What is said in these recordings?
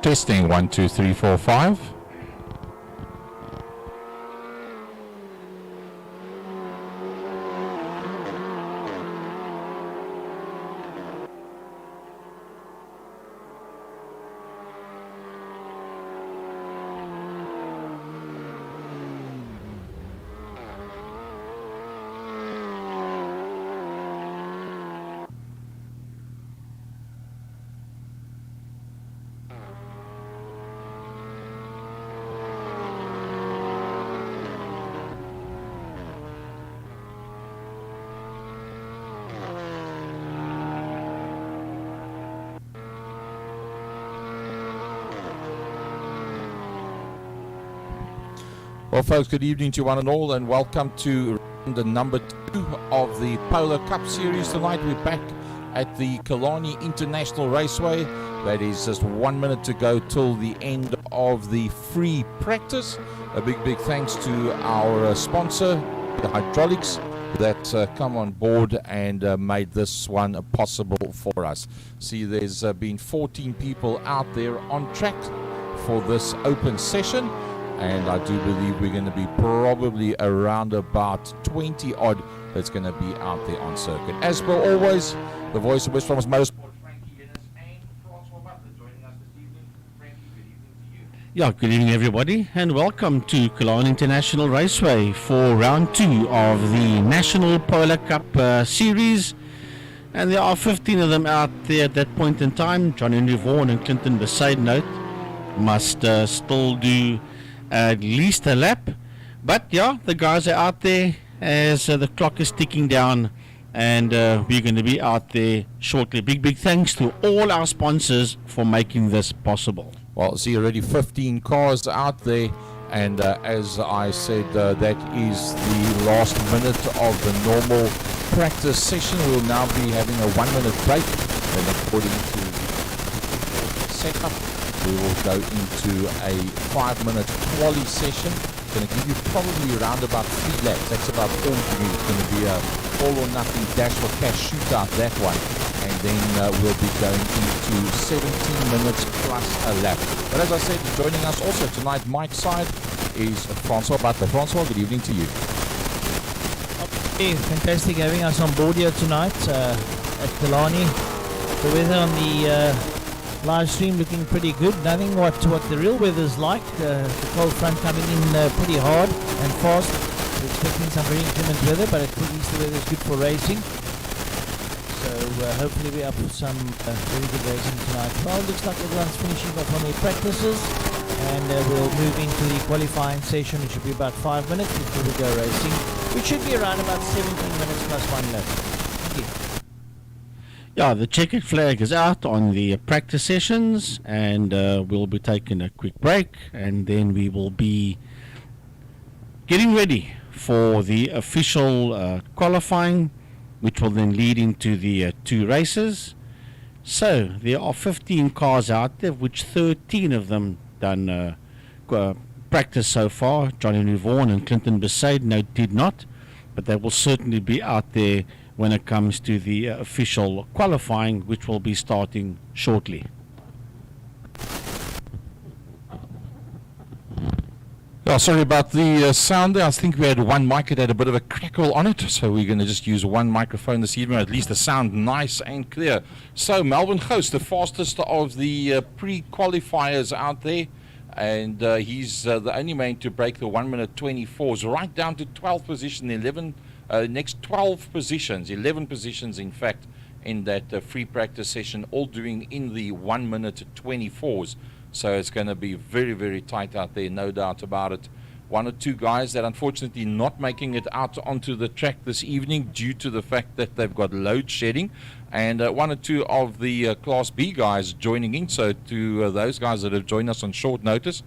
Testing 1, 2, 3, 4, 5. Well, folks, good evening to one and all, and welcome to the number 2 of the Polo Cup Series tonight. We're back at the Killarney International Raceway. That is just 1 minute to go till the end of the free practice. A big thanks to our sponsor, the Hydraulics, that come on board and made this one possible for us. See, there's been 14 people out there on track for this open session. And I do believe we're going to be probably around about 20 odd that's going to be out there on circuit. As per always, the voice of West Bromwich Motorsport, Frankie Dennis and Francois Butler joining us this evening. Frankie, good evening to you. Yeah, good evening everybody, and welcome to Killarney International Raceway for round 2 of the National Polo Cup Series. And there are 15 of them out there at that point in time. John Henry Vaughan and Clinton Besaidnout must still do at least a lap, but yeah, the guys are out there as the clock is ticking down, and we're going to be out there shortly. Big thanks to all our sponsors for making this possible. Well, see, already 15 cars out there, and as I said, that is the last minute of the normal practice session. We'll now be having a 1 minute break, and according to the setup, we will go into a 5 minute quali session. It's going to give you probably around about 3 laps. That's about all you need. It's going to be a all or nothing dash for cash shootout, that one. And then we'll be going into 17 minutes plus a lap. But as I said, joining us also tonight, Mike's side, is Francois Butler. Francois, good evening to you. Okay, fantastic having us on board here tonight at Killarney. The weather on the live stream looking pretty good. Nothing what the real weather's like. The cold front coming in pretty hard and fast. We're expecting some very inclement weather, but at least the weather is good for racing. So hopefully we're up for some very good racing tonight. Well, looks like everyone's finishing off on their practices, and we'll move into the qualifying session, which should be about 5 minutes before we go racing, which should be around about 17 minutes plus 1 lap. Thank you. Yeah, the checkered flag is out on the practice sessions, and we'll be taking a quick break, and then we will be getting ready for the official qualifying, which will then lead into the 2 races. So there are 15 cars out there, which 13 of them done practice so far. John Henry Vaughan and Clinton Besaidnout did not, but they will certainly be out there when it comes to the official qualifying, which will be starting shortly. Oh, sorry about the sound there. I think we had one mic that had a bit of a crackle on it, so we're going to just use one microphone this evening, at least the sound nice and clear. So Melvin Ghost, the fastest of the pre-qualifiers out there, and he's the only man to break the 1 minute 24s, right down to 12th position, 11 next 12 positions, 11 positions in fact, in that free practice session, all doing in the 1 minute 24s. So it's going to be very tight out there, no doubt about it. 1 or 2 guys that unfortunately not making it out onto the track this evening due to the fact that they've got load shedding, and 1 or 2 of the Class B guys joining in. So to those guys that have joined us on short notice,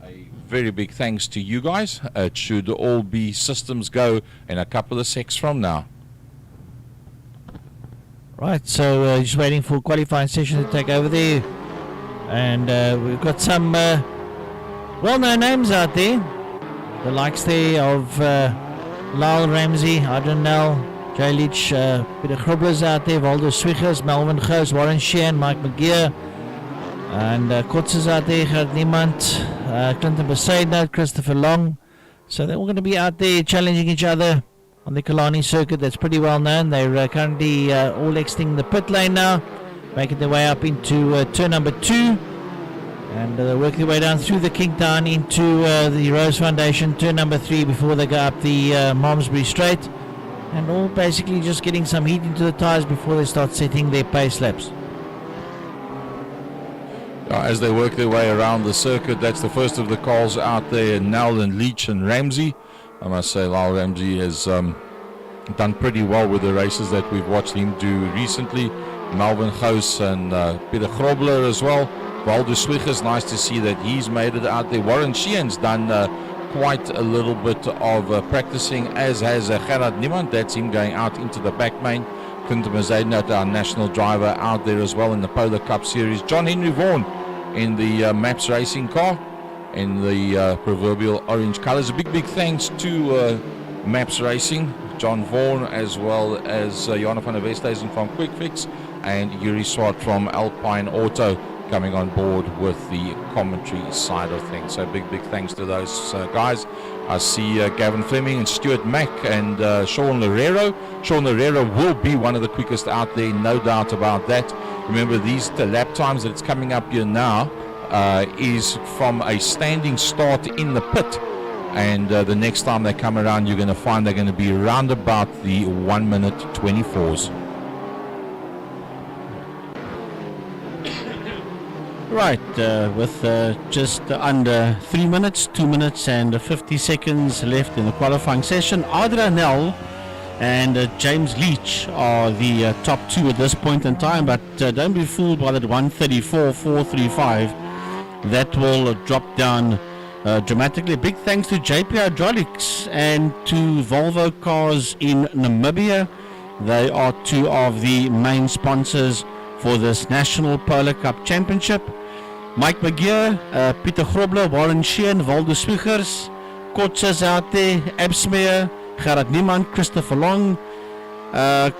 a very big thanks to you guys. It should all be systems go in a couple of secs from now. Right, so just waiting for qualifying session to take over there, and we've got some well-known names out there, the likes there of Lyle Ramsey, Adrian Nell, Jay Leach, Peter Grubblers out there, Waldo Swiggers, Melvin Ghost, Warren Sheehan, Mike McGeer, And Kots is out there, Gerard Niemand, Clinton Besaidnout, Christopher Long. So they're all going to be out there challenging each other on the Killarney circuit. That's pretty well known. They're currently all exiting the pit lane now, making their way up into turn number 2. And they work their way down through the Kingtown into the Rose Foundation, turn number 3, before they go up the Malmesbury Straight. And all basically just getting some heat into the tyres before they start setting their pace laps. As they work their way around the circuit, that's the first of the calls out there, Nell and Leach and Ramsey. I must say Lyle Ramsey has done pretty well with the races that we've watched him do recently. Melvin Gous and Peter Grobler as well. Waldo Swiggers, nice to see that he's made it out there. Warren Sheehan's done quite a little bit of practicing, as has Gerard Niemand. That's him going out into the back main. Clinton Besaidnout, our national driver, out there as well in the Polar Cup Series. John Henry Vaughan in the Maps Racing car in the proverbial orange colours. A big thanks to Maps Racing, John Vaughan, as well as Jana van der Westhuizen from Quick Fix, and Yuri Swart from Alpine Auto coming on board with the commentary side of things. So big thanks to those guys. I see Gavin Fleming and Stuart Mack and Sean Lerero. Sean Lerero will be one of the quickest out there, no doubt about that. Remember, these lap times that it's coming up here now is from a standing start in the pit. And the next time they come around, you're going to find they're going to be around about the 1 minute 24s. Right, with just under 3 minutes, 2 minutes and 50 seconds left in the qualifying session, Adrian Nell and James Leach are the top 2 at this point in time, but don't be fooled by that 134.435. That will drop down dramatically. Big thanks to JP Hydraulics and to Volvo Cars in Namibia. They are 2 of the main sponsors for this National Polar Cup Championship. Mike McGeer, Peter Grobler, Warren Sheehan, Waldo Swiggers, Kotsas out there, Absmeer, Gerard Niemand, Christopher Long,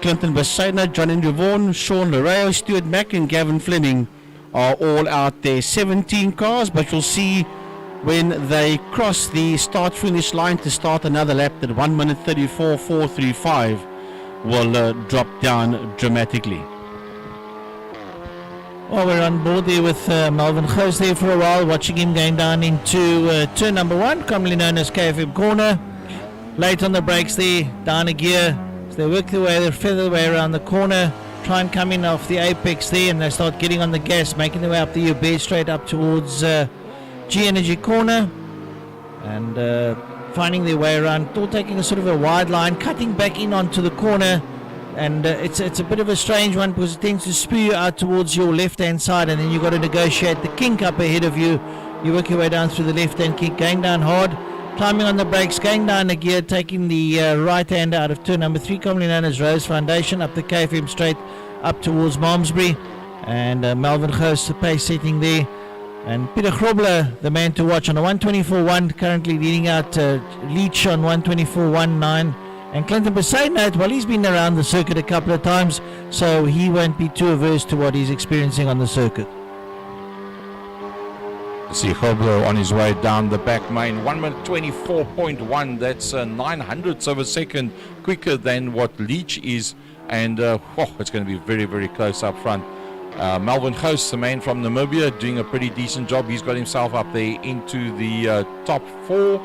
Clinton Besaidnout, John Andrew Vaughan, Sean Lereo, Stuart Mack and Gavin Fleming are all out there. 17 cars, but you'll see when they cross the start-finish line to start another lap that 1 minute 34.435 will drop down dramatically. Well, we're on board there with Melvin Gous there for a while, watching him going down into turn number 1, commonly known as KFM Corner. Late on the brakes there, down a gear. So they work their way, they feather their way around the corner, try and come in off the apex there, and they start getting on the gas, making their way up the Uber straight up towards G Energy Corner, and finding their way around, all taking a sort of a wide line, cutting back in onto the corner. And it's a bit of a strange one because it tends to spew you out towards your left-hand side, and then you've got to negotiate the kink up ahead of you. You work your way down through the left-hand kink, going down hard, climbing on the brakes, going down the gear, taking the right-hand out of turn number 3, commonly known as Rose Foundation, up the KFM straight, up towards Malmesbury. And Melvin Gous, the pace setting there. And Peter Grobler, the man to watch on a 124.1, currently leading out Leach on 124.19. And Clinton Besaidnout, well, he's been around the circuit a couple of times, so he won't be too averse to what he's experiencing on the circuit. See Grobler on his way down the back main, 1 minute 24.1. That's 900ths of a second quicker than what Leach is, and it's going to be very close up front. Melvin Gous, the man from Namibia, doing a pretty decent job. He's got himself up there into the top 4.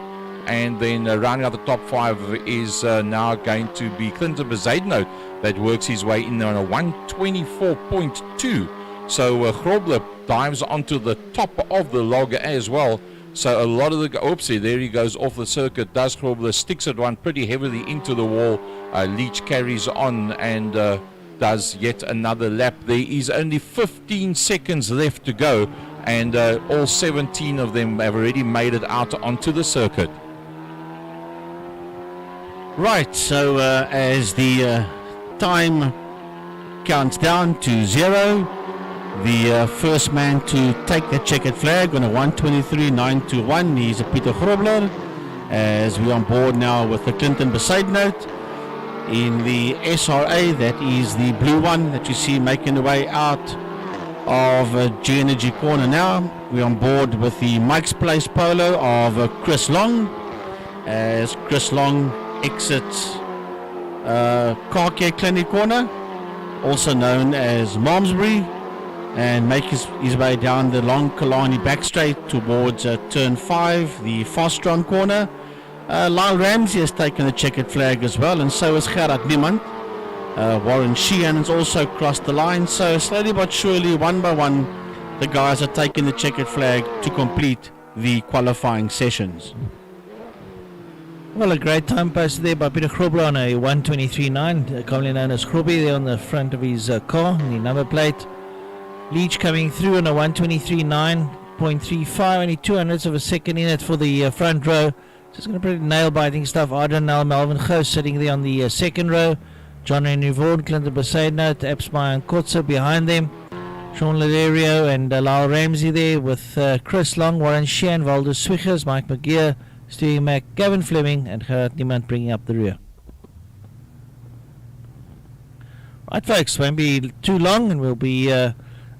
And then rounding out the top 5 is now going to be Clinton Besaidnout, that works his way in there on a 124.2. So Grobler dives onto the top of the log as well. So a lot of the... Oopsie, there he goes off the circuit. Does Grobler, sticks at one pretty heavily into the wall. Leach carries on and does yet another lap. There is only 15 seconds left to go, and all 17 of them have already made it out onto the circuit. Right, so as the time counts down to 0, the first man to take the checkered flag on a 123.921 is Peter Grobler, as we're on board now with the Clinton Besaidnout in the SRA. That is the blue one that you see making the way out of G Energy Corner now. We're on board with the Mike's Place Polo of Chris Long, as Chris Long exits Car Care Clinic Corner, also known as Malmesbury, and makes his way down the long Killarney back straight towards turn 5, the Fastron corner. Lyle Ramsey has taken the checkered flag as well, and so has Gerard Niemand. Warren Sheehan has also crossed the line, so slowly but surely, one by one, the guys are taking the checkered flag to complete the qualifying sessions. Well, a great time posted there by Peter Grobler on a 1:23.9, commonly known as Grobby, there on the front of his car, the number plate. Leach coming through on a 1:23.9.35, only 200ths of a second in it for the front row. Just going to pretty nail-biting stuff. Arden Nel, Melvin Ghost sitting there on the second row. John Henry Vaughan, Clinton Besaidnout, Epsmeyer and Kotze behind them. Sean Laderio and Lyle Ramsey there with Chris Long, Warren Sheehan, Waldo Swiggers, Mike McGeer, Stewie Mack, Gavin Fleming and Gerard Niemand bringing up the rear. Right folks, won't be too long and we'll be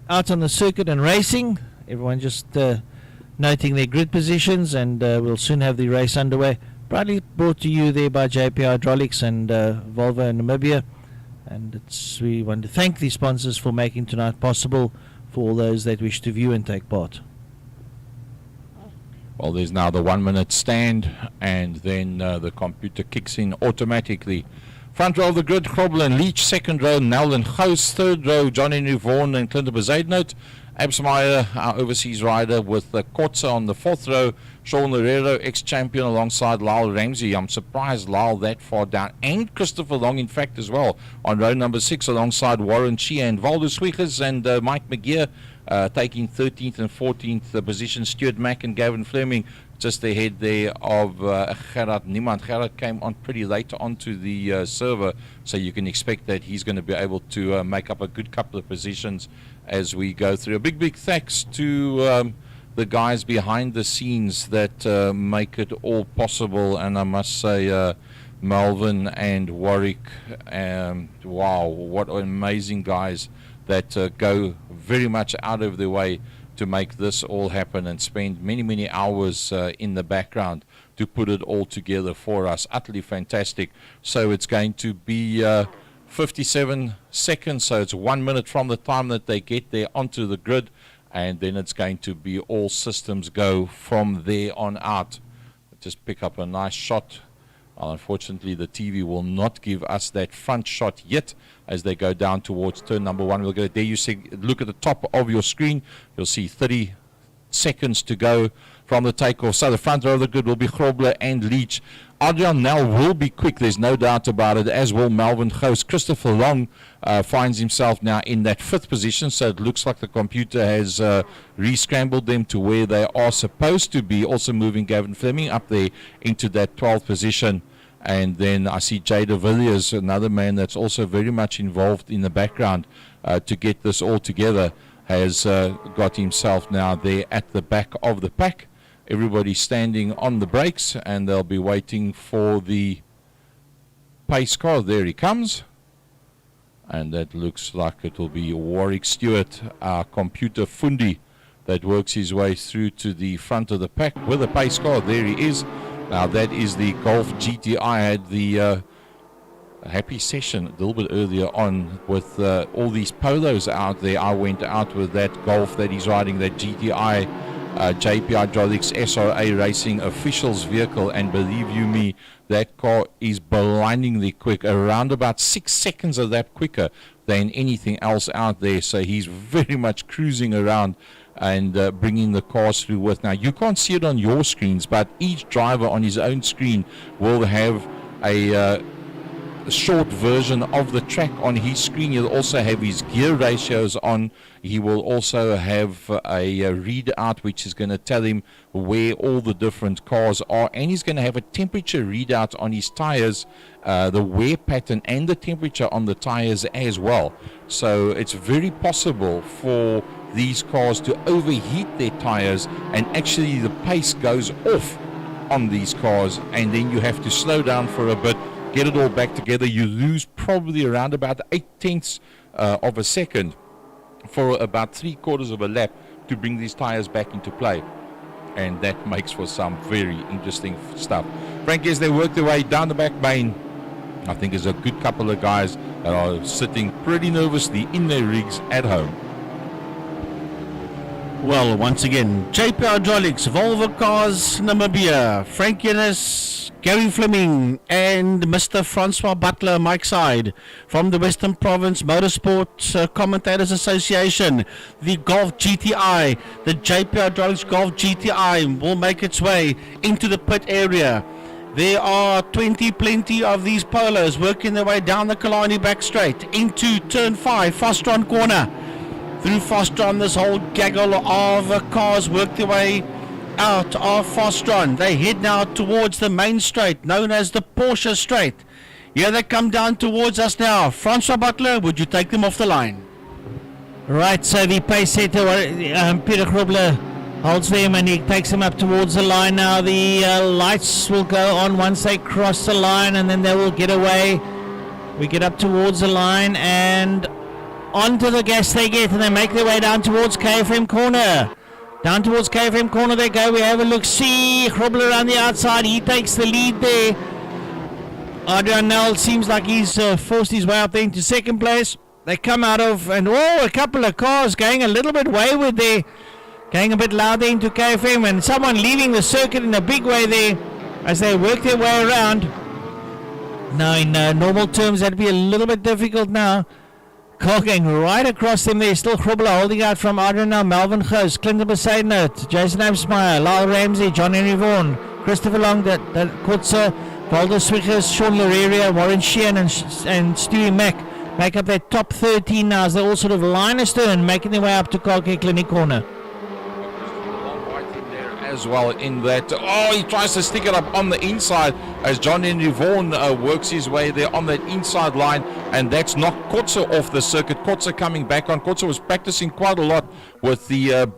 out on the circuit and racing. Everyone just noting their grid positions, and we'll soon have the race underway. Proudly brought to you there by JP Hydraulics and Volvo in Namibia. And we want to thank the sponsors for making tonight possible for all those that wish to view and take part. Well, there's now the 1 minute stand, and then the computer kicks in automatically. Front row of the grid, Grobler and Leach. Second row, Nel and Ghost. Third row, John Henry Vaughan and Clinton Besaidnout. Absmeyer, our overseas rider, with Kotze on the fourth row. Sean Herrero, ex-champion, alongside Lyle Ramsey. I'm surprised Lyle that far down. And Christopher Long, in fact, as well, on row number 6, alongside Warren Sheehan, Waldo Swiggers and Mike McGeer, taking 13th and 14th position. Stuart Mack and Gavin Fleming just ahead there of Gerard Niemand. Gerard came on pretty late onto the server, so you can expect that he's going to be able to make up a good couple of positions as we go through. A big thanks to the guys behind the scenes that make it all possible, and I must say Melvin and Warwick, wow, what amazing guys that go very much out of their way to make this all happen and spend many hours in the background to put it all together for us. Utterly fantastic. So it's going to be 57 seconds, so it's 1 minute from the time that they get there onto the grid, and then it's going to be all systems go from there on out. Just pick up a nice shot. Unfortunately, the TV will not give us that front shot yet as they go down towards turn number 1. We'll go there. You see, look at the top of your screen. You'll see 30 seconds to go from the takeoff. So the front row of the grid will be Grobler and Leach. Adrian Nel will be quick, there's no doubt about it, as will Melvin Ghost. Christopher Long finds himself now in that 5th position, so it looks like the computer has re-scrambled them to where they are supposed to be, also moving Gavin Fleming up there into that 12th position. And then I see Jay de Villiers, another man that's also very much involved in the background to get this all together, has got himself now there at the back of the pack. Everybody standing on the brakes, and they'll be waiting for the pace car. There he comes. And that looks like it will be Warwick Stewart, our computer fundi, that works his way through to the front of the pack with a pace car. There he is. Now that is the Golf GTI. I had the happy session a little bit earlier on with all these polos out there. I went out with that Golf that he's riding, that GTI JP Hydraulics SRA Racing officials vehicle, and believe you me, that car is blindingly quick, around about 6 seconds of that quicker than anything else out there. So he's very much cruising around and bringing the cars through with. Now you can't see it on your screens, but each driver on his own screen will have a short version of the track on his screen. He'll also have his gear ratios on. He will also have a readout which is going to tell him where all the different cars are, and he's going to have a temperature readout on his tires, the wear pattern and the temperature on the tires as well. So it's very possible for these cars to overheat their tires, and actually the pace goes off on these cars, and then you have to slow down for a bit, get it all back together. You lose probably around about 0.8 of a second for about 3/4 of a lap to bring these tires back into play. And that makes for some very interesting stuff. Frankly, as they work their way down the back main, I think there's a good couple of guys that are sitting pretty nervously in their rigs at home. Well, once again, JP Hydraulics, Volvo Cars, Namibia, Frank Yennis, Gary Fleming, and Mr. Francois Butler, Mike Side, from the Western Province Motorsport Commentators Association. The Golf GTI, the JP Hydraulics Golf GTI, will make its way into the pit area. There are plenty of these polos working their way down the Killarney back straight into turn 5, Fostron corner. Through Fostron, this whole gaggle of cars work their way out of Fostron. They head now towards the main straight, known as the Porsche Straight. Here they come down towards us now. Francois Butler, would you take them off the line? Right, so the pace setter, Peter Grobler, holds them and he takes them up towards the line now. The lights will go on once they cross the line and then they will get away. We get up towards the line and onto the gas they get, and they make their way down towards KFM corner. Down towards KFM corner they go. We have a look. See Grobler around the outside. He takes the lead there. Adrian Nell seems like he's forced his way up there into second place. They come out of, and a couple of cars going a little bit wayward there. Going a bit louder into KFM, and someone leaving the circuit in a big way there as they work their way around. Now in normal terms that'd be a little bit difficult now. Car going right across them there. Still Grobler holding out from Adrian now. Melvin Ghost, Clinton Besaidnout, Jason Amsmeyer, Lyle Ramsey, John Henry Vaughan, Christopher Long, Kotze, Waldo Swiggers, Sean Lareria, Warren Sheehan and Stewie Mack make up their top 13 now as they all sort of line astern, making their way up to Kalke Clinic corner. As well in that, he tries to stick it up on the inside as John Henry Vaughan works his way there on that inside line, and that's knocked Kotze off the circuit. Kotze coming back on. Kotze was practicing quite a lot with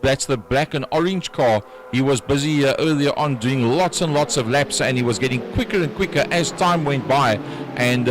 that's the black and orange car. He was busy earlier on doing lots and lots of laps, and he was getting quicker and quicker as time went by, and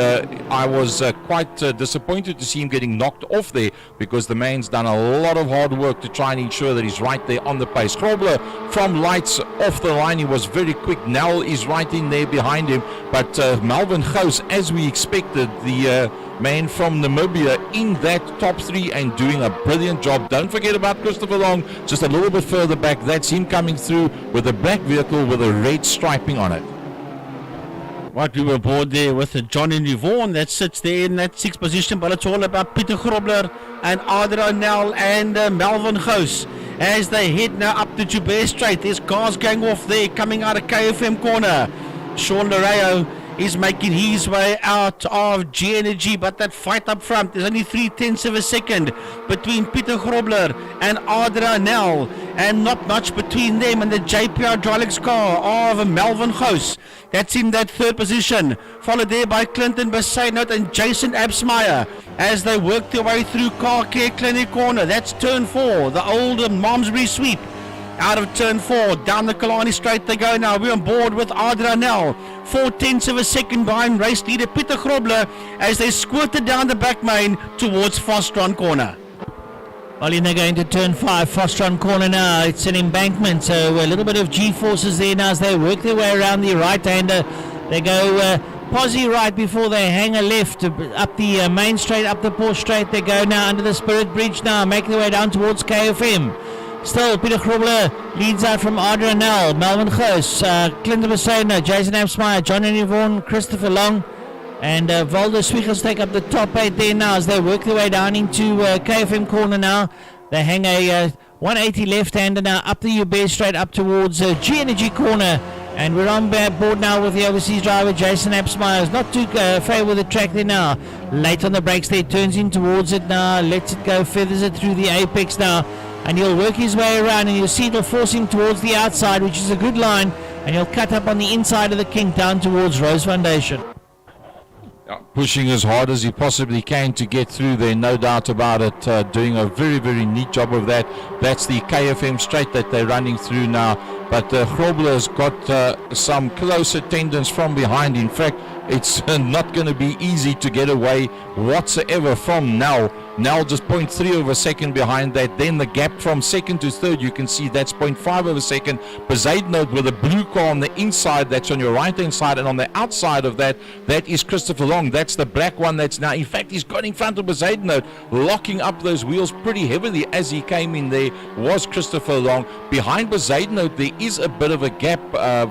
I was quite disappointed to see him getting knocked off there, because the man's done a lot of hard work to try and ensure that he's right there on the pace. Grobler from lights off the line, he was very quick. Nell is right in there behind him, but Melvin Ghost, as we expected, the man from Namibia in that top 3 and doing a brilliant job. Don't forget about Christopher Long, just a little bit further back. That's him coming through with a black vehicle with a red striping on it. Right, we were aboard there with John Henry Vaughan that sits there in that 6th position, but it's all about Peter Grobler and Adrian Nell and Melvin Ghost as they head now up the Joubert Straight. There's cars going off there coming out of KFM corner. Sean Lareio is making his way out of G Energy, but that fight up front, there's only 3/10 of a second between Peter Grobler and Adrian Nell, and not much between them and the JP Hydraulics car of Melvin Ghost. That's in that 3rd position, followed there by Clinton Besaidnout and Jason Absmeyer as they work their way through Car Care Clinic corner. That's turn 4, the old Malmesbury sweep. Out of turn 4, down the Killarney Straight they go now. We're on board with Adrian Nell. 4/10 of a second behind race leader Peter Grobler as they squirted down the back main towards Fostron corner. Well, they're going to turn 5, Fostron corner now. It's an embankment, so a little bit of G-forces there now as they work their way around the right-hander. They go posse right before they hang a left up the main straight, up the Porsche Straight. They go now under the Spirit Bridge now, making their way down towards KFM. Still, Peter Grobler leads out from Adrian Nell, Melvin Ghost, Clinton Besaidnout, Jason Amsmeyer, John Henry Vaughan, Christopher Long, and Waldo Swiggers take up the top 8 there now as they work their way down into KFM corner now. They hang a 180 left-hander now up the Joubert Straight up towards G Energy corner. And we're on board now with the overseas driver Jason Absmeyer. Not too favour the track there now. Late on the brakes there, turns in towards it now, lets it go, feathers it through the apex now. And he'll work his way around, and you'll see it'll force him towards the outside, which is a good line, and he'll cut up on the inside of the kink down towards Rose Foundation. Pushing as hard as he possibly can to get through there, no doubt about it. Doing a very, very neat job of that. That's the KFM Straight that they're running through now. but Grobler's got some close attendance from behind. In fact, it's not going to be easy to get away whatsoever from Nel. Nel just 0.3 of a second behind that. Then the gap from second to third, you can see that's 0.5 of a second. Bezuidenhout with a blue car on the inside, that's on your right hand side, and on the outside of that, that is Christopher Long. That's the black one that's now, in fact, he's got in front of Bezuidenhout, locking up those wheels pretty heavily as he came in there, was Christopher Long. Behind Bezuidenhout, there is a bit of a gap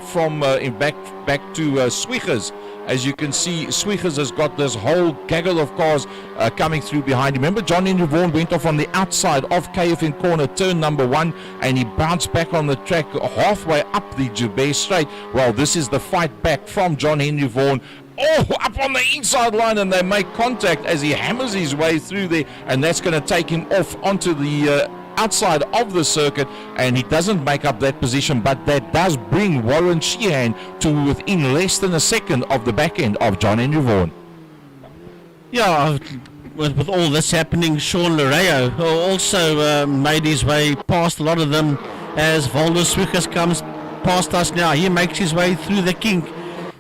from back to Swiggers. As you can see, Swiggers has got this whole gaggle of cars coming through behind him. Remember, John Henry Vaughan went off on the outside of KFM corner, turn number 1, and he bounced back on the track halfway up the Joubert Straight. Well, this is the fight back from John Henry Vaughan. Oh, up on the inside line, and they make contact as he hammers his way through there, and that's going to take him off onto the outside of the circuit, and he doesn't make up that position, but that does bring Warren Sheehan to within less than a second of the back end of John Henry Vaughan. Yeah, with all this happening, Sean Loreo also made his way past a lot of them as Volder Swiggers comes past us now. He makes his way through the kink,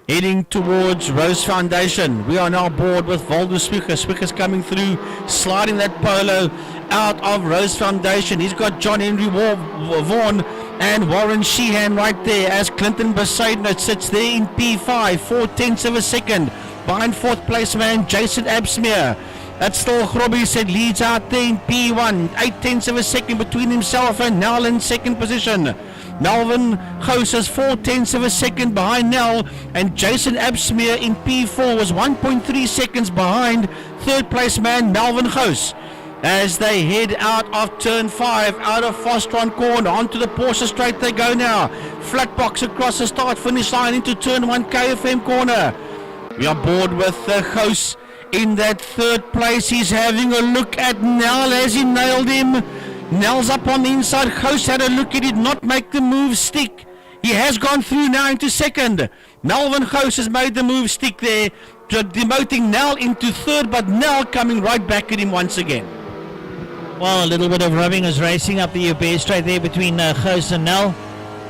heading towards Rose Foundation. We are now aboard with Volder Swiggers. Swiggers coming through, sliding that polo out of Rose Foundation. He's got John Henry Vaughan and Warren Sheehan right there as Clinton Bezuidenhout sits there in P5, 4/10 of a second. Behind fourth place man Jason Absmeer. That's still Grobbies that leads out there in P1, 8/10 of a second between himself and Nel in second position. Melvin Gous is 4/10 of a second behind Nel, and Jason Absmeer in P4 was 1.3 seconds behind third place man Melvin Gous. As they head out of turn 5, out of Fostron corner, onto the Porsche straight they go now. Flat box across the start finish line into turn 1 KFM corner. We are aboard with Gous in that third place. He's having a look at Nel. Has he nailed him? Nel's up on the inside. Gous had a look. He did not make the move stick. He has gone through now into second. Melvin Gous has made the move stick there, demoting Nel into third, but Nel coming right back at him once again. Well, a little bit of rubbing is racing up the Joubert Straight there between Gous and Nel.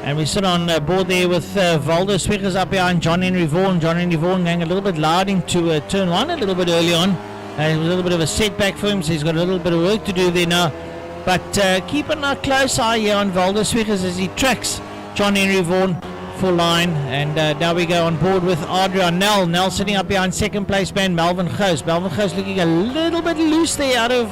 And we sit on board there with Volder Swiggers up behind John Henry Vaughan. John Henry Vaughan going a little bit loud into turn 1 a little bit early on. It was a little bit of a setback for him, so he's got a little bit of work to do there now. But keeping a close eye here on Volder Swiggers as he tracks John Henry Vaughan full line. And now we go on board with Adrian Nel. Nel sitting up behind second place man Melvin Gous. Melvin Gous looking a little bit loose there out of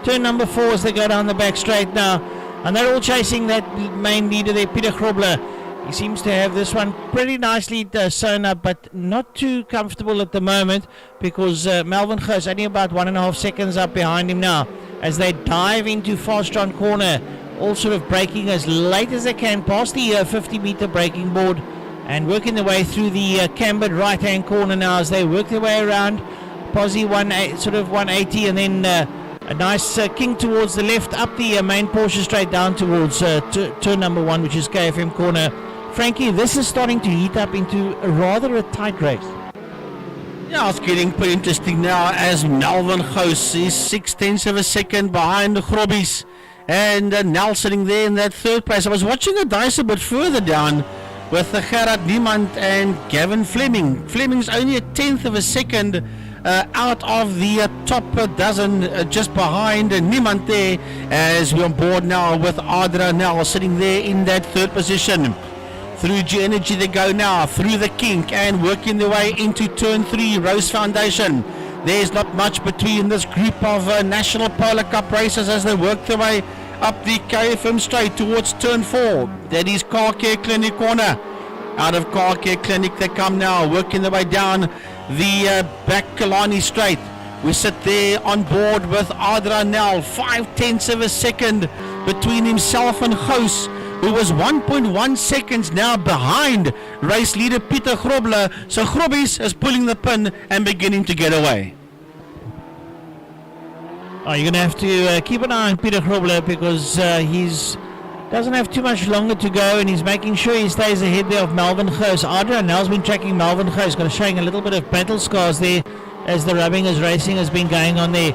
turn number 4 as they go down the back straight now. And they're all chasing that main leader there, Peter Grobler. He seems to have this one pretty nicely sewn up, but not too comfortable at the moment because Melvin Gous only about 1.5 seconds up behind him now as they dive into Fastron corner, all sort of braking as late as they can past the 50-meter braking board and working their way through the cambered right-hand corner now as they work their way around Posse 180 and then a nice king towards the left up the main Porsche straight down towards turn number 1, which is KFM corner. Frankie, this is starting to heat up into rather a tight race. Yeah, it's getting pretty interesting now as Melvin Gous is 6/10 of a second behind the Grobbies. And Nel sitting there in that third place. I was watching the dice a bit further down with Gerard Niemand and Gavin Fleming. Fleming's only a 1/10 of a second out of the top dozen, just behind Niemand there, as we're on board now with Adra Nel sitting there in that third position. Through G-Energy they go now, through the kink and working their way into turn 3, Rose Foundation. There's not much between this group of National Polar Cup racers as they work their way up the KFM straight towards turn 4. That is Car Care Clinic corner. Out of Car Care Clinic they come now, working their way down the back Kalani straight. We sit there on board with Adra Nel, 5/10 of a second between himself and Gous, who was 1.1 seconds now behind race leader Peter Grobler. So Grobbies is pulling the pin and beginning to get away. Oh, you're going to have to keep an eye on Peter Grobler because he's doesn't have too much longer to go and he's making sure he stays ahead there of Melvin Gous. Adrian Nel's been tracking Melvin Gous, showing a little bit of battle scars there as the rubbing as racing has been going on there.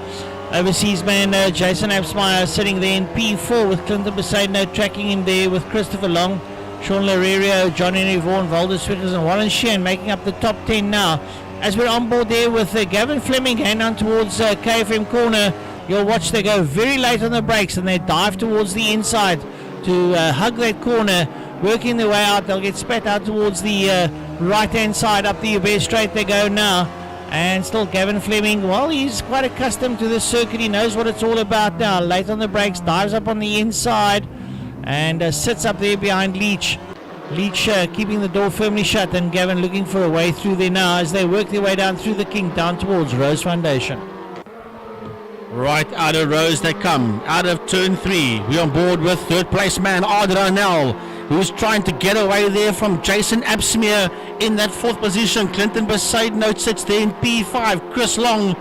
Overseas man Jason Absmeyer sitting there in P4 with Clinton Bezuidenhout tracking him there with Christopher Long. Sean Larerio, John Henry Vaughan, Valder Swiggers and Warren Sheehan making up the top 10 now. As we're on board there with Gavin Fleming going on towards KFM corner, you'll watch they go very late on the brakes and they dive towards the inside to hug that corner, working their way out. They'll get spat out towards the right hand side up the Uber straight they go now. And still Gavin Fleming, well, he's quite accustomed to this circuit. He knows what it's all about now. Late on the brakes, dives up on the inside and sits up there behind Leach. Leach keeping the door firmly shut, and Gavin looking for a way through there now as they work their way down through the King, down towards Rose Foundation. Right out of Rose they come, out of turn 3. We're on board with third place man Adranel, who's trying to get away there from Jason Absmeer in that fourth position. Clinton Besaidnout sits there in P5. Chris Long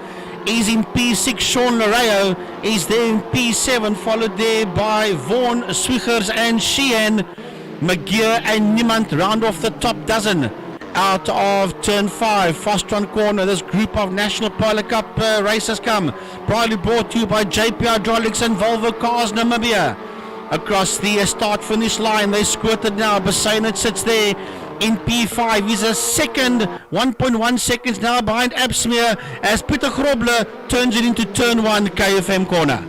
is in P6. Sean Lareio is there in P7, followed there by Vaughan, Swiggers and Sheehan. McGear and Niemand round off the top dozen. Out of turn 5, Fostron corner, this group of National Polar Cup races come. Proudly brought to you by JP Hydraulics and Volvo Cars Namibia. Across the start-finish line, they squirted now. Besaidnout sits there in P5. He's a second, 1.1 seconds now behind Absmeer as Pieter Grobler turns it into turn 1 KFM corner.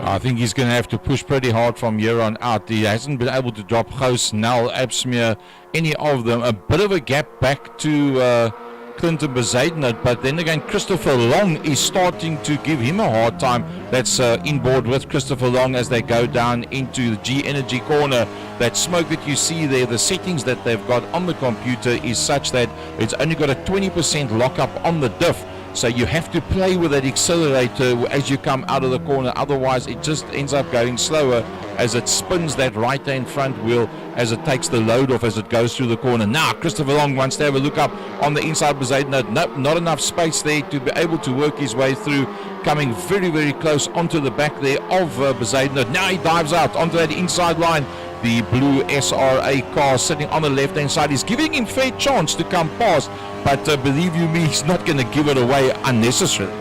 I think he's going to have to push pretty hard from here on out. He hasn't been able to drop Gous, Nel, Absmeer, any of them. A bit of a gap back to Clinton Besaidnout, but then again Christopher Long is starting to give him a hard time. That's inboard with Christopher Long as they go down into the G Energy corner. That smoke that you see there, the settings that they've got on the computer is such that it's only got a 20% lockup on the diff. So you have to play with that accelerator as you come out of the corner, otherwise it just ends up going slower as it spins that right hand front wheel as it takes the load off as it goes through the corner. Now Christopher Long wants to have a look up on the inside Besaidnout. Nope, not enough space there to be able to work his way through, coming very, very close onto the back there of Besaidnout. Now he dives out onto that inside line. The blue SRA car sitting on the left hand side is giving him fair chance to come past, but believe you me, he's not going to give it away unnecessarily.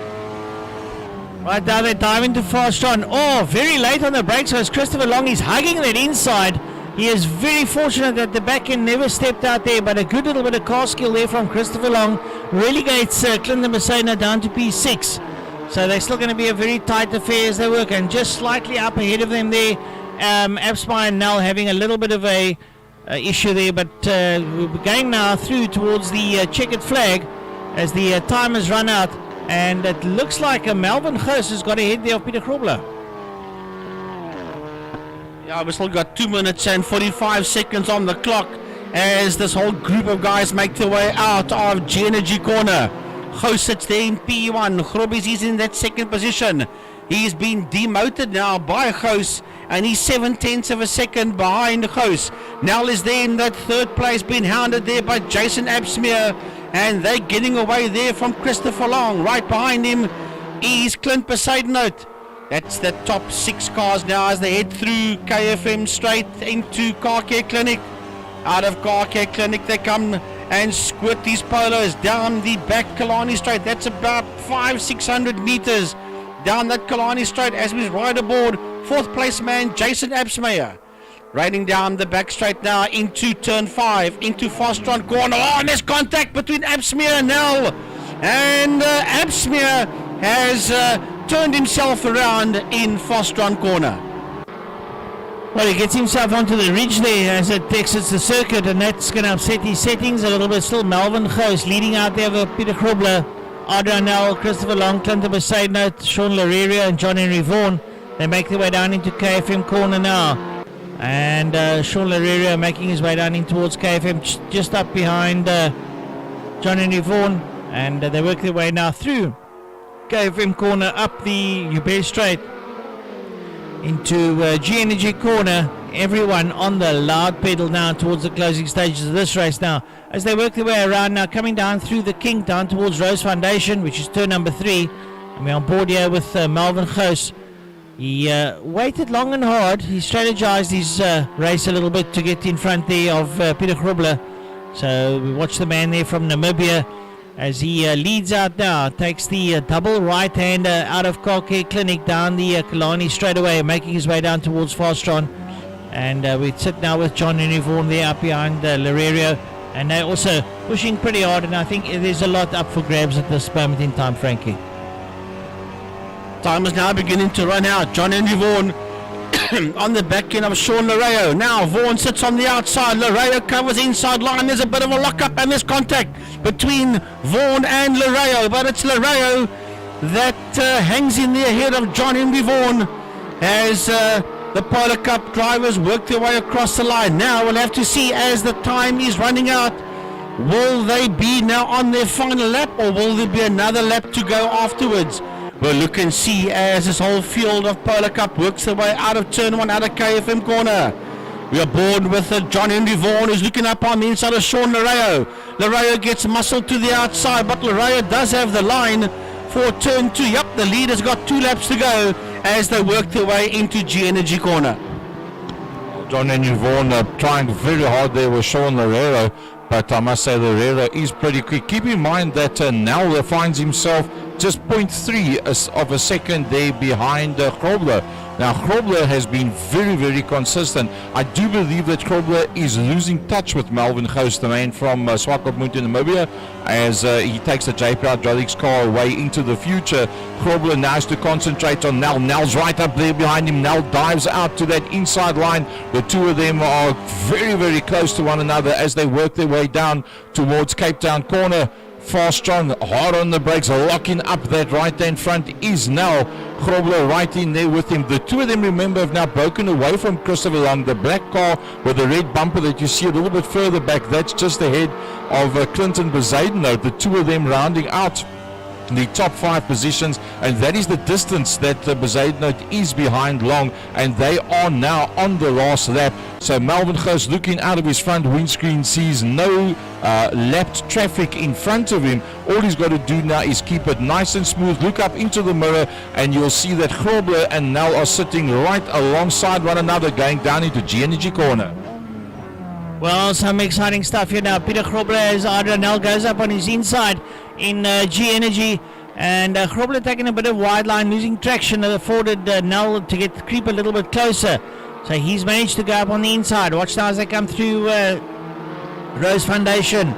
Right now they dive into Fastron. Oh, very late on the brakes as Christopher Long is hugging that inside. He is very fortunate that the back end never stepped out there, but a good little bit of car skill there from Christopher Long relegates Clinton Besaidnout down to P6. So they're still going to be a very tight affair as they work, and just slightly up ahead of them there, Absmeer and Nel having a little bit of a issue there, but we're going now through towards the checkered flag as the time has run out, and it looks like Melvin Gous has got ahead there of Pieter Grobler. Yeah, we've still got 2 minutes and 45 seconds on the clock as this whole group of guys make their way out of G Energy corner. Gous sits there in P1. Grobis is in that second position. He's been demoted now by Gous, and he's 7/10 of a second behind Gous. Nel is there in that third place, being hounded there by Jason Absmeer, and they're getting away there from Christopher Long. Right behind him is Clint Besaidnout. That's the top 6 cars now as they head through KFM straight into Car Care Clinic. Out of Car Care Clinic they come and squirt these polos down the back Killarney Straight. That's about 500-600 meters down that Killarney Straight as we ride aboard fourth place man Jason Absmeer. Riding down the back straight now into turn 5, into Fastron corner. Oh, and there's contact between Absmeer and Nel. And Absmeer has turned himself around in Fastron corner. Well, he gets himself onto the ridge there as it exits the circuit, and that's going to upset his settings a little bit. Still Melvin Gous leading out there with Pieter Grobler, Adranel, Christopher Long, Clinton Besaidnout, Sean Larerio and John Henry Vaughan. They make their way down into KFM corner now. And Sean Larerio making his way down in towards KFM, just up behind John Henry Vaughan. And they work their way now through KFM corner, up the Uber Straight into G Energy corner. Everyone on the loud pedal now towards the closing stages of this race now as they work their way around now, coming down through the King down towards Rose Foundation, which is turn number 3. And we're on board here with Melvin Gous. He waited long and hard. He strategized his race a little bit to get in front there of Pieter Grobler. So we watch the man there from Namibia as he leads out now, takes the double right-hander out of Car Care Clinic down the Killarney straight away, making his way down towards Fastron. And we sit now with John Henry Vaughan there up behind Larerio, and they're also pushing pretty hard, and I think there's a lot up for grabs at this moment in time, Frankie. Time is now beginning to run out. John Henry Vaughan on the back end of Sean Lareio. Now Vaughan sits on the outside. Lareio covers inside line. There's a bit of a lock-up and there's contact between Vaughan and Lareio, but it's Lareio that hangs in there ahead of John Henry Vaughan as the Polar Cup drivers work their way across the line. Now we'll have to see as the time is running out. Will they be now on their final lap, or will there be another lap to go afterwards? We'll look and see as this whole field of Polar Cup works their way out of turn one, out of KFM corner. We are aboard with John Henry Vaughan, who's looking up on the inside of Sean Lareio. Lareio gets muscled to the outside, but Lareio does have the line for turn 2. Yep, the lead has got 2 laps to go as they work their way into G Energy corner. John Henry Vaughan trying very hard there with Sean Lareiro, but I must say Lareiro is pretty quick. Keep in mind that Nel finds himself just 0.3 of a second there behind Grobler. Now Grobler has been very, very consistent. I do believe that Grobler is losing touch with Melvin Ghost, the man from Swakopmund in Namibia, as he takes the JP Hydraulics car away into the future. Grobler now has to concentrate on Nel. Nel's right up there behind him. Nel dives out to that inside line. The two of them are very, very close to one another as they work their way down towards Cape Town corner. Fast strong, hard on the brakes, locking up that right-hand front is now Grobler right in there with him. The two of them, remember, have now broken away from Christopher Long. The black car with the red bumper that you see a little bit further back, that's just ahead of Clinton Bezuidenhout. The two of them rounding out the top 5 positions, and that is the distance that Bezuidenhout is behind Long, and they are now on the last lap. So Melvin Ghost, looking out of his front windscreen, sees no lapped traffic in front of him. All he's got to do now is keep it nice and smooth. Look up into the mirror and you'll see that Grobler and Nel are sitting right alongside one another going down into G Energy corner. Well, some exciting stuff here now. Peter Grobler, as Adrian Nel goes up on his inside in G Energy, and Grobler taking a bit of wide line, losing traction, that afforded Nel to creep a little bit closer. So he's managed to go up on the inside. Watch now as they come through Rose Foundation,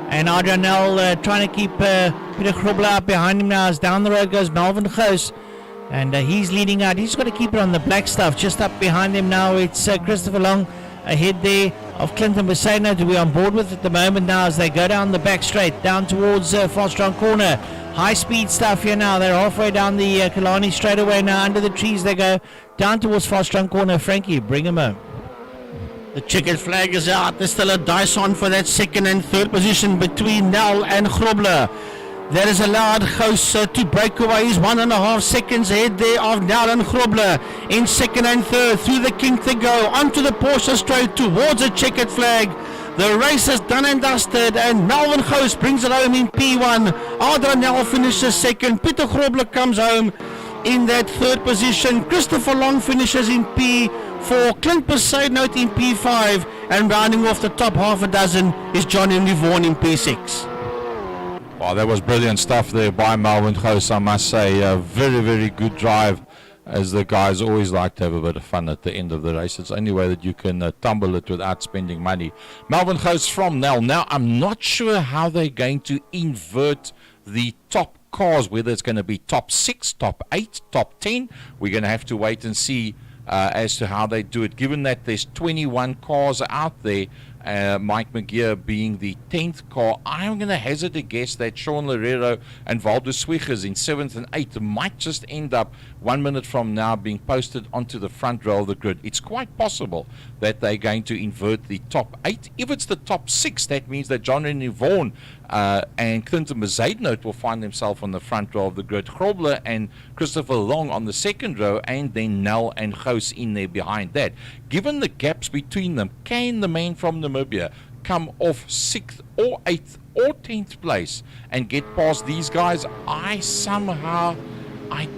and Adrian Nel trying to keep Peter Grobler up behind him now. As down the road goes Melvin Ghost, and he's leading out. He's got to keep it on the black stuff. Just up behind him now, it's Christopher Long ahead there of Clinton Bezuidenhout, who we're on board with at the moment now as they go down the back straight down towards Fastron corner. High speed stuff here now. They're halfway down the Kalani straightaway now. Under the trees they go down towards Fastron corner. Frankie, bring him home. The checkered flag is out. There's still a dice on for that second and third position between Nel and Grobler. That has allowed Ghost to break away. He's 1.5 seconds ahead there of Nel and Grobler in second and third. Through the kink they go, onto the Porsche straight towards a checkered flag. The race is done and dusted, and Melvin Ghost brings it home in P1. Adrian Nel finishes second. Peter Grobler comes home in that third position. Christopher Long finishes in P4. Clint Bezuidenhout in P5. And rounding off the top half a dozen is John Henry Vaughan in P6. Oh, that was brilliant stuff there by Melvin Ghost, I must say. A very, very good drive, as the guys always like to have a bit of fun at the end of the race. It's the only way that you can tumble it without spending money. Melvin Ghost from Nel. Now, I'm not sure how they're going to invert the top cars, whether it's going to be top 6, top 8, top 10. We're going to have to wait and see as to how they do it, given that there's 21 cars out there. Mike McGeer being the 10th car. I'm going to hazard a guess that Sean Lareiro and Valdez Swiggers in 7th and 8th might just end up 1 minute from now being posted onto the front row of the grid. It's quite possible that they're going to invert the top 8. If it's the top 6, that means that John Henry Vaughan and Clinton Bezuidenhout will find themselves on the front row of the grid. Grobler and Christopher Long on the second row, and then Nel and Ghost in there behind that. Given the gaps between them, can the man from Namibia come off 6th or 8th or 10th place and get past these guys? I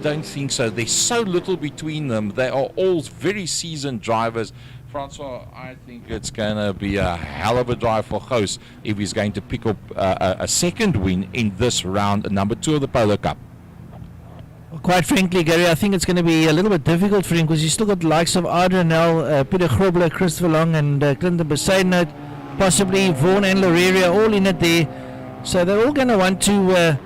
don't think so. There's so little between them. They are all very seasoned drivers. Francois, I think it's going to be a hell of a drive for Ghost if he's going to pick up a second win in this round, number 2 of the Polo Cup. Quite frankly, Gary, I think it's going to be a little bit difficult for him because he's still got the likes of Adrianel, Peter Grobler, Christopher Long, and Clinton Besaidnout, possibly Vaughan and Lareria all in it there. So they're all going to want to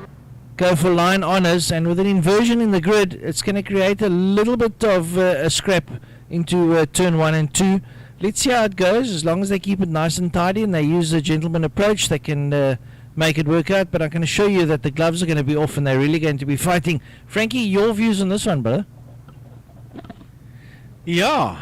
go for line honours, and with an inversion in the grid, it's going to create a little bit of a scrap into turn 1 and 2. Let's see how it goes. As long as they keep it nice and tidy and they use a gentleman approach, they can make it work out. But I can assure you that the gloves are going to be off and they're really going to be fighting. Frankie, your views on this one, brother? Yeah,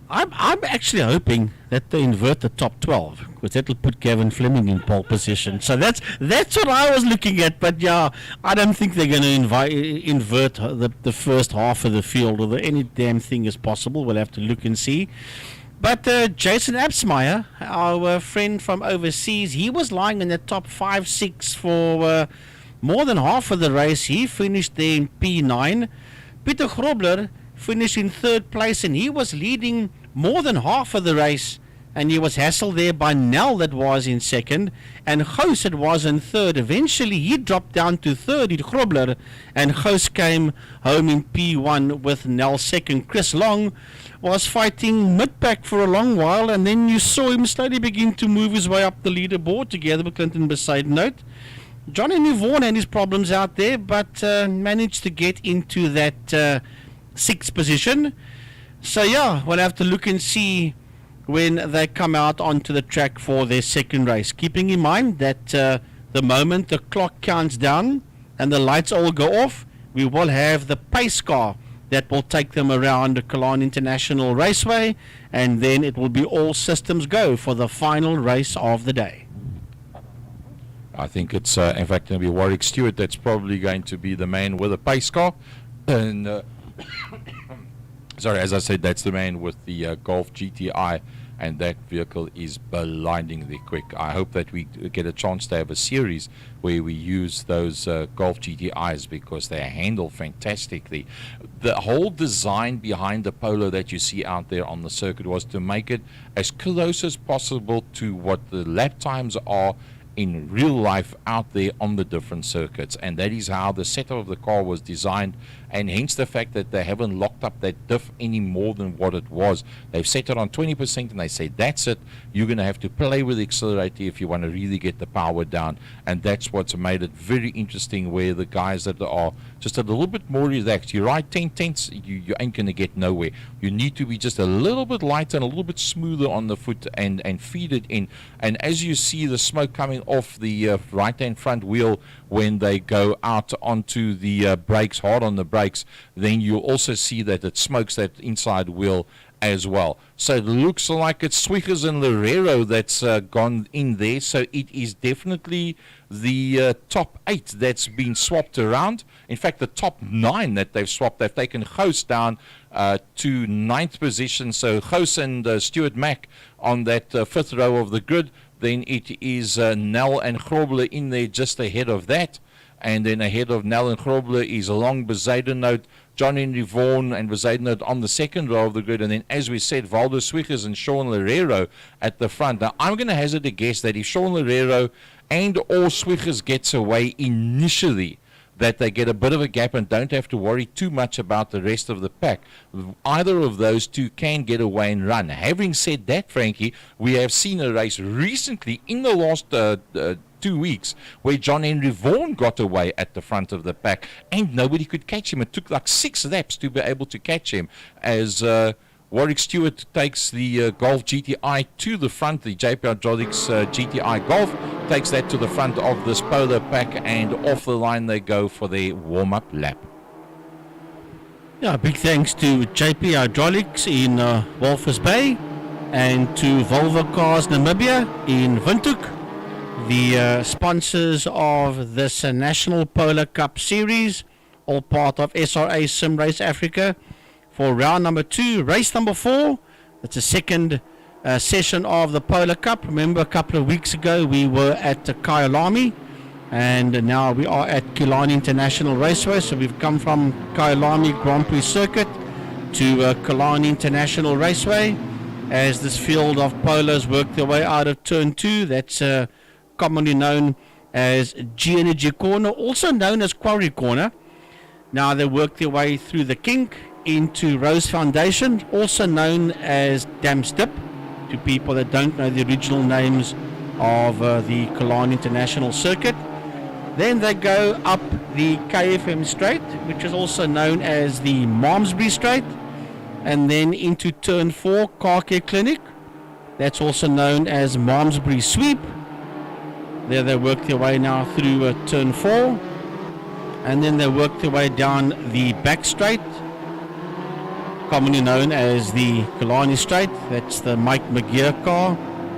I'm actually hoping that they invert the top 12, because that'll put Gavin Fleming in pole position. So that's what I was looking at. But yeah, I don't think they're going to invert the first half of the field, although any damn thing is possible. We'll have to look and see. But Jason Absmeyer, our friend from overseas, he was lying in the top 5-6 for more than half of the race. He finished there in P9. Peter Grobler finished in 3rd place, and he was leading more than half of the race, and he was hassled there by Nell, that was in 2nd, and Gous, that was in 3rd. Eventually he dropped down to 3rd, Grobler, and Gous came home in P1 with Nell 2nd. Chris Long was fighting mid-pack for a long while, and then you saw him slowly begin to move his way up the leaderboard together with Clinton Besaidnout. Johnny Vaughan had his problems out there, but managed to get into that 6th position. So yeah, we'll have to look and see when they come out onto the track for their second race. Keeping in mind that the moment the clock counts down and the lights all go off, we will have the pace car that will take them around the Killarney International Raceway, and then it will be all systems go for the final race of the day. I think it's, in fact, going to be Warwick Stewart that's probably going to be the man with a pace car. And, sorry, as I said, that's the man with the Golf GTI, and that vehicle is blindingly quick. I hope that we get a chance to have a series where we use those Golf GTIs, because they handle fantastically. The whole design behind the Polo that you see out there on the circuit was to make it as close as possible to what the lap times are in real life out there on the different circuits, and that is how the setup of the car was designed, and hence the fact that they haven't locked up that diff any more than what it was. They've set it on 20% and they say that's it. You're going to have to play with the accelerator if you want to really get the power down, and that's what's made it very interesting, where the guys that are just a little bit more relaxed, you ride 10 tenths, you ain't going to get nowhere. You need to be just a little bit lighter and a little bit smoother on the foot and feed it in. And as you see the smoke coming off the right hand front wheel when they go out onto the brakes, hard on the brakes, then you also see that it smokes that inside wheel as well. So it looks like it's Swiggers and Lerero that's gone in there. So it is definitely the top 8 that's been swapped around. In fact, the top 9 that they've swapped, they've taken Gous down to 9th position. So Gous and Stuart Mack on that 5th row of the grid. Then it is Nell and Grobler in there just ahead of that. And then ahead of Nell and Grobler is Long, Besaidnout, John Henry Vaughan and Besaidnout on the 2nd row of the grid. And then, as we said, Valdo Swiggers and Sean Lerero at the front. Now, I'm going to hazard a guess that if Sean Lerero and or Swiggers gets away initially, that they get a bit of a gap and don't have to worry too much about the rest of the pack. Either of those two can get away and run. Having said that, Frankie, we have seen a race recently in the last 2 weeks where John Henry Vaughan got away at the front of the pack and nobody could catch him. It took like 6 laps to be able to catch him, as Warwick Stewart takes the Golf GTI to the front. The JP Hydraulics GTI Golf takes that to the front of this Polo pack, and off the line they go for their warm-up lap. Yeah, big thanks to JP Hydraulics in Walvis Bay and to Volvo Cars Namibia in Windhoek, the sponsors of this National Polo Cup Series, all part of SRA Sim Race Africa. For round number 2, race number 4. It's the second session of the Polo Cup. Remember, a couple of weeks ago we were at Kyalami, and now we are at Killarney International Raceway. So we've come from Kyalami Grand Prix Circuit to Killarney International Raceway, as this field of polos work their way out of turn 2. That's commonly known as G Energy Corner, also known as Quarry Corner. Now they work their way through the kink into Rose Foundation, also known as Damstip, to people that don't know the original names of the Killarney International Circuit. Then they go up the KFM Straight, which is also known as the Malmesbury Straight, and then into Turn 4 Car Care Clinic. That's also known as Malmesbury Sweep. There they work their way now through Turn 4, and then they work their way down the back straight, commonly known as the Killarney Straight. That's the Mike McGeer car,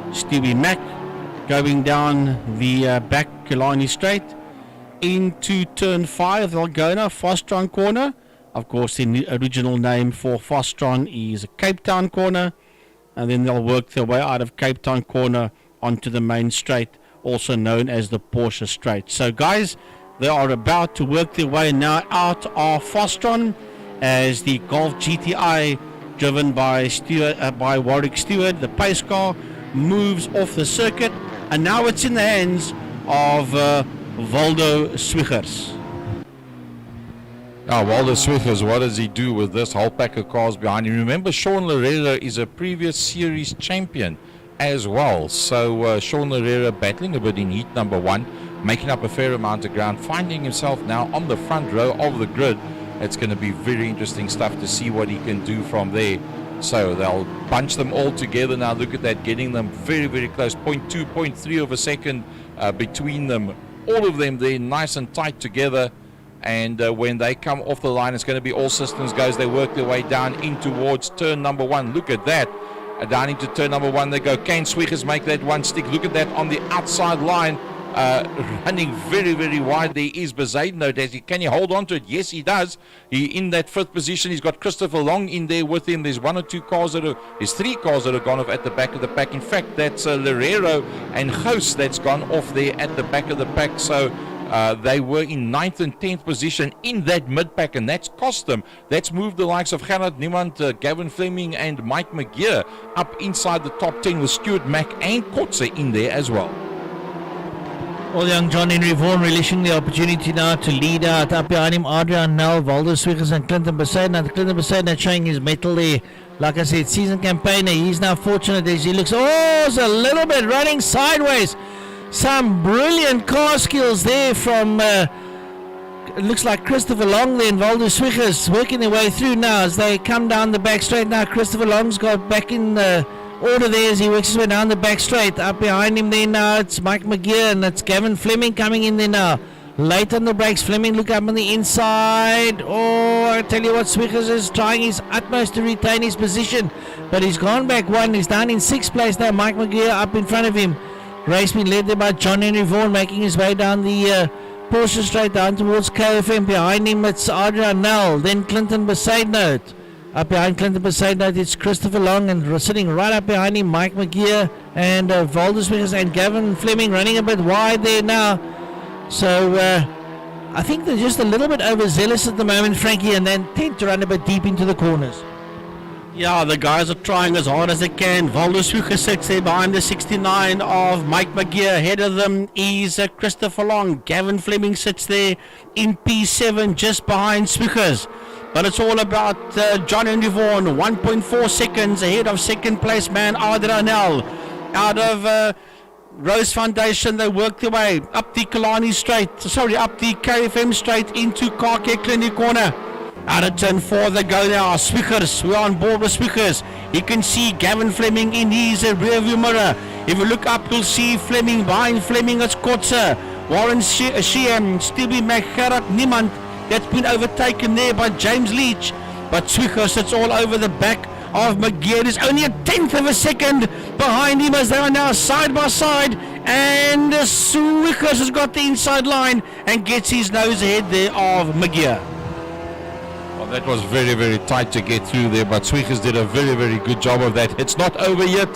Stewie Mack, going down the back Killarney Straight into Turn 5. They'll go now Fostron Corner. Of course, the original name for Fostron is Cape Town Corner, and then they'll work their way out of Cape Town Corner onto the main straight, also known as the Porsche Straight. So guys, they are about to work their way now out of Fostron as the Golf GTI, driven by Warwick Stewart, the pace car, moves off the circuit, and now it's in the hands of Waldo Swiggers. Now, Waldo Swiggers, what does he do with this whole pack of cars behind him? Remember, Sean Herrera is a previous series champion as well. So Sean Herrera battling a bit in heat number 1, making up a fair amount of ground, finding himself now on the front row of the grid. It's going to be very interesting stuff to see what he can do from there. So they'll bunch them all together now. Look at that, getting them very, very close. 0.2, 0.3 of a second between them. All of them there nice and tight together. And when they come off the line, it's going to be all systems goes. They work their way down in towards turn number 1. Look at that. Down into turn number 1 they go. Kane Swiggers make that one stick. Look at that on the outside line. Running very, very wide. There is Bezuidenhout. Can he hold on to it? Yes, he does. He in that 5th position. He's got Christopher Long in there with him. There's 1 or 2 cars there's 3 cars that have gone off at the back of the pack. In fact, that's Lerero and Gous that's gone off there at the back of the pack. So they were in 9th and 10th position in that mid-pack, and that's cost them. That's moved the likes of Gerard Niemand, Gavin Fleming and Mike McGeer up inside the top 10 with Stuart Mack and Kotze in there as well. Well, young John Henry Vaughan relishing the opportunity now to lead out. Up behind him, Adrian Nel, Waldo Swiggers and Clinton Bezuidenhout. Clinton Bezuidenhout showing his mettle there. Like I said, season campaigner. He's now fortunate as he looks, it's a little bit running sideways. Some brilliant car skills there from, it looks like Christopher Long there, and Waldo Swiggers working their way through now as they come down the back straight. Now Christopher Long's got back in order there as he works his way down the back straight. Up behind him there now, it's Mike McGeer, and it's Gavin Fleming coming in there now. Late on the brakes, Fleming look up on the inside. I tell you what, Swiggers is trying his utmost to retain his position, but he's gone back 1. He's down in 6th place now. Mike McGeer up in front of him. Race being led there by John Henry Vaughan, making his way down the Porsche Straight down towards KFM. Behind him it's Adrian Nel, then Clinton Bezuidenhout. Up behind Clinton Bezuidenhout it's Christopher Long, and sitting right up behind him Mike McGeer and Waldo Swiggers and Gavin Fleming running a bit wide there now. So I think they're just a little bit overzealous at the moment, Frankie, and then tend to run a bit deep into the corners. Yeah, the guys are trying as hard as they can. Waldo Swiggers sits there behind the 69 of Mike McGeer. Ahead of them is Christopher Long. Gavin Fleming sits there in P7 just behind Swiggers. But it's all about John Henry Vaughan, 1.4 seconds ahead of second place man Adrian Nel. Out of Rose Foundation, they work their way up the Killarney Straight, up the KFM Straight into Car Care Clinic Corner. Out of turn 4 they go now. Swiggers, we're on board with Swiggers. You can see Gavin Fleming in his rear view mirror. If you look up, you'll see Fleming. Behind Fleming it's Kotze, Warren Sheehan, Stevie Mack, Gerard Niemand. That's been overtaken there by James Leach. But Swiggers sits all over the back of McGeer. Is only a 10th of a second behind him as they are now side by side. And Swiggers has got the inside line and gets his nose ahead there of McGeer. That was very, very tight to get through there, but Swiggers did a very, very good job of that. It's not over yet.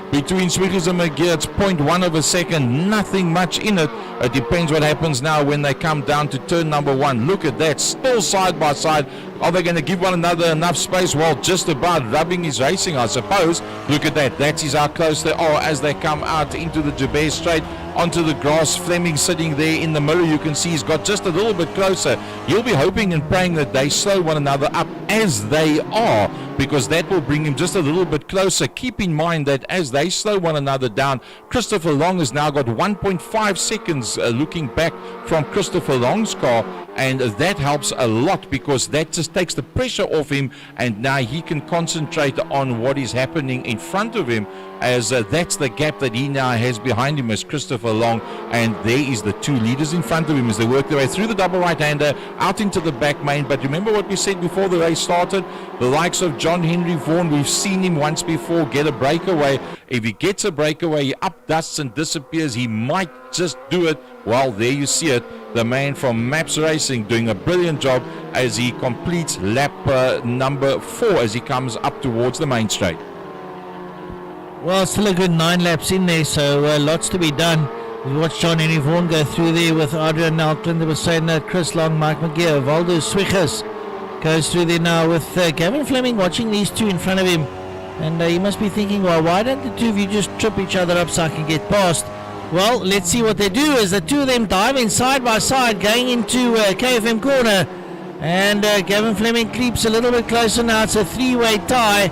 Between Swiggers and McGeer, it's 0.1 of a second. Nothing much in it. It depends what happens now when they come down to turn number 1. Look at that. Still side by side. Are they going to give one another enough space? Well, just about rubbing his racing, I suppose. Look at that. That is how close they are as they come out into the Jabez Straight, onto the grass. Fleming sitting there in the mirror. You can see he's got just a little bit closer. You'll be hoping and praying that they slow one another up as they are, because that will bring him just a little bit closer. Keep in mind that as they slow one another down, Christopher Long has now got 1.5 seconds looking back from Christopher Long's car, and that helps a lot because that just takes the pressure off him, and now he can concentrate on what is happening in front of him, as that's the gap that he now has behind him as Christopher Long, and there is the two leaders in front of him as they work their way through the double right-hander out into the back main. But remember what we said before the race started, the likes of John Henry Vaughan, we've seen him once before get a breakaway. If he gets a breakaway, he updusts and disappears. He might just do it. Well, there you see it, the man from Maps Racing doing a brilliant job as he completes lap number 4 as he comes up towards the main straight. Well, still a good 9 laps in there, so lots to be done. We watched John Henry Vaughan go through there with Adrian Nalklin. They were saying that Chris Long, Mike McGeer, Waldo Swiggers goes through there now with Gavin Fleming watching these two in front of him. And he must be thinking, well, why don't the two of you just trip each other up so I can get past? Well, let's see what they do as the two of them dive in side by side going into KFM corner. And Gavin Fleming creeps a little bit closer now. It's a 3-way tie.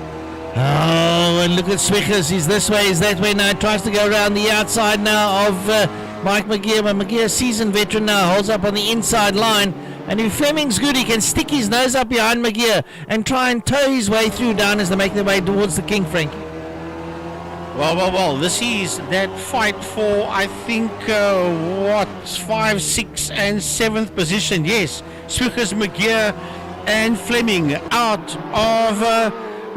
Oh, and look at Swiggers. He's this way, he's that way now. Tries to go around the outside now of Mike McGeer. But McGeer, seasoned veteran now, holds up on the inside line. And if Fleming's good, he can stick his nose up behind McGeer and try and tow his way through down as they make their way towards the King, Frank. Well, this is that fight for, I think, 5, 6 and 7th position. Yes, Swiggers, McGeer and Fleming out of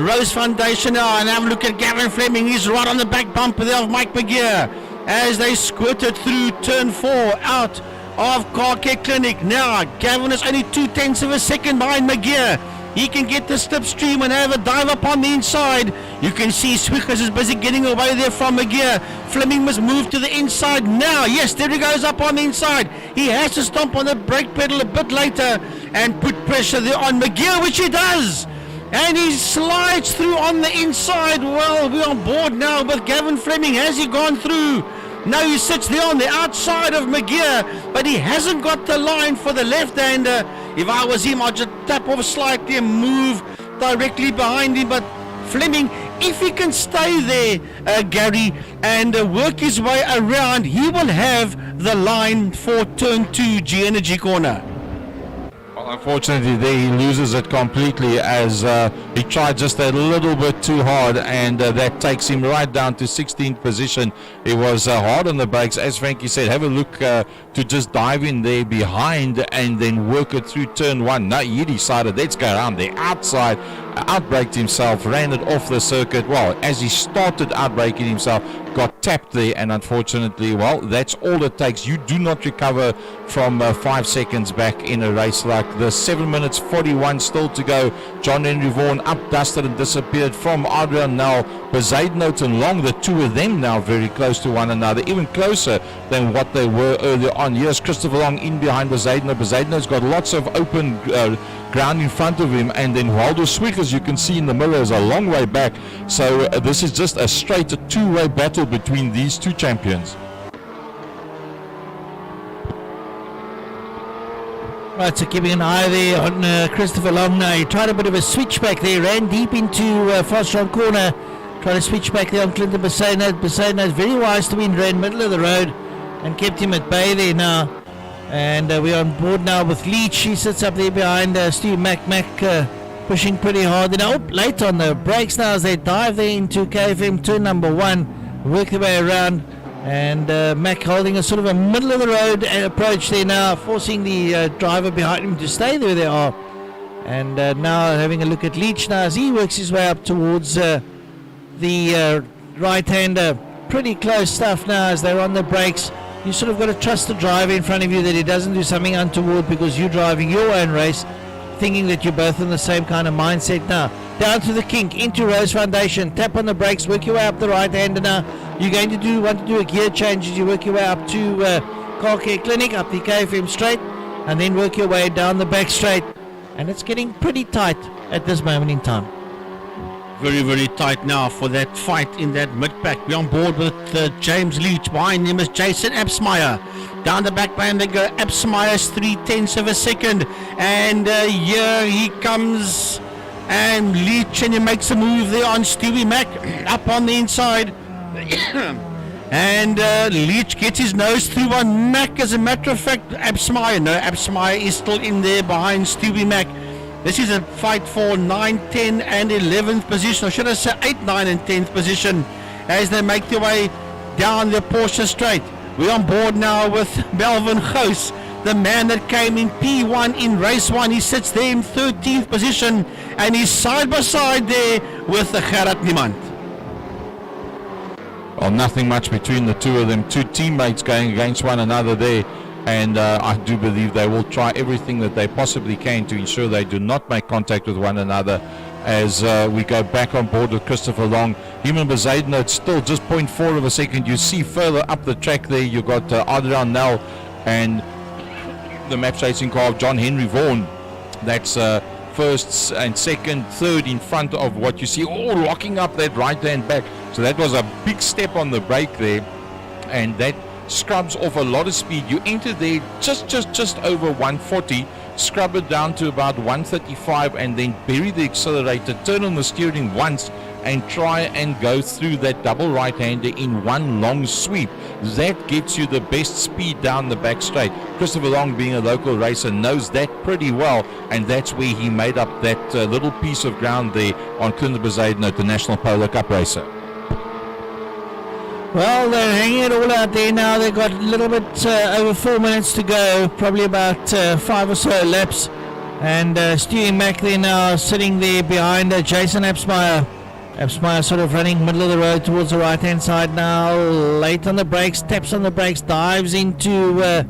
Rose Foundation now. And have a look at Gavin Fleming. He's right on the back bumper there of Mike McGeer as they squirted through turn 4 out of Car Care Clinic. Now, Gavin is only 0.2 of a second behind McGeer. He can get the slipstream and have a dive up on the inside. You can see Swiggers is busy getting away there from McGeer. Fleming must move to the inside now. Yes, there he goes up on the inside. He has to stomp on the brake pedal a bit later and put pressure there on McGeer, which he does. And he slides through on the inside. Well, we're on board now with Gavin Fleming. Has he gone through? Now he sits there on the outside of McGeer, but he hasn't got the line for the left-hander. If I was him, I'd just tap off slightly and move directly behind him. But Fleming, if he can stay there, Gary, and work his way around, he will have the line for turn 2 G Energy corner. Unfortunately, there he loses it completely as he tried just a little bit too hard, and that takes him right down to 16th position. It was hard on the brakes, as Frankie said. Have a look to just dive in there behind and then work it through turn 1. No, he decided let's go around the outside, outbraked himself, ran it off the circuit. Well, as he started outbraking himself, got tapped there, and unfortunately, well, that's all it takes. You do not recover from 5 seconds back in a race like this. 7 minutes 41 still to go. John Henry Vaughan up, dusted and disappeared from Adrian now. Bezuidenhout and Long, the two of them now very close to one another, even closer than what they were earlier on. Here's Christopher Long in behind Bezuidenhout. Bezuidenhout's got lots of open ground in front of him, and then Waldo Swiggers, you can see in the mirror, is a long way back. So this is just a straight two-way battle between these two champions. Right, so keeping an eye there on Christopher Long now. He tried a bit of a switchback there, ran deep into Fostron corner, tried to switch back there on Clinton Bezuidenhout. Bezuidenhout very wise to win, ran middle of the road and kept him at bay there now. And we're on board now with Leach. He sits up there behind Steve Mac pushing pretty hard. Then late on the brakes now as they dive there into KFM turn number 1, work their way around. And Mac holding a sort of a middle of the road approach there now, forcing the driver behind him to stay there where they are. And now having a look at Leach now as he works his way up towards the right-hander. Pretty close stuff now as they're on the brakes. You sort of got to trust the driver in front of you that he doesn't do something untoward because you're driving your own race, thinking that you're both in the same kind of mindset now. Down to the kink, into Rose Foundation, tap on the brakes, work your way up the right-hander now. You're going to want to do a gear change as you work your way up to Car Care Clinic, up the KFM straight, and then work your way down the back straight. and it's getting pretty tight at this moment in time. Very, very tight now for that fight in that mid-pack. We're on board with James Leach. Behind him is Jason Absmeyer. Down the back lane they go. Absmeyer's 3/10 of a second. And here he comes. And Leach, and he makes a move there on Stewie Mack. Up on the inside. And Leach gets his nose through on Mack. As a matter of fact, Absmeyer is still in there behind Stewie Mack. This is a fight for 9, 10 and 11th position, or should I say 8, 9 and 10th position, as they make their way down the Porsche Straight. We're on board now with Melvin Goos, the man that came in P1 in race 1. He sits there in 13th position, and he's side by side there with the Gerard Niemand. Well, nothing much between the two of them. Two teammates going against one another there. And I do believe they will try everything that they possibly can to ensure they do not make contact with one another as we go back on board with Christopher Long. Him and Bezuidenhout, it's still just 0.4 of a second. You see further up the track there, you've got Adrian Nel and the map racing car of John Henry Vaughan. That's first and second, third in front of what you see, all locking up that right hand back. So that was a big step on the brake there, and that scrubs off a lot of speed. You enter there just over 140, scrub it down to about 135, and then bury the accelerator, turn on the steering once, and try and go through that double right-hander in one long sweep. That gets you the best speed down the back straight. Christopher Long, being a local racer, knows that pretty well, and that's where he made up that little piece of ground there on Clint Bezuidenhout, the National Polo Cup racer. Well, they're hanging it all out there now. They've got a little bit over 4 minutes to go, probably about 5 or so laps. And Stewie Mack there now sitting there behind Jason Absmeyer. Absmeyer sort of running middle of the road towards the right-hand side now. Late on the brakes, taps on the brakes, dives into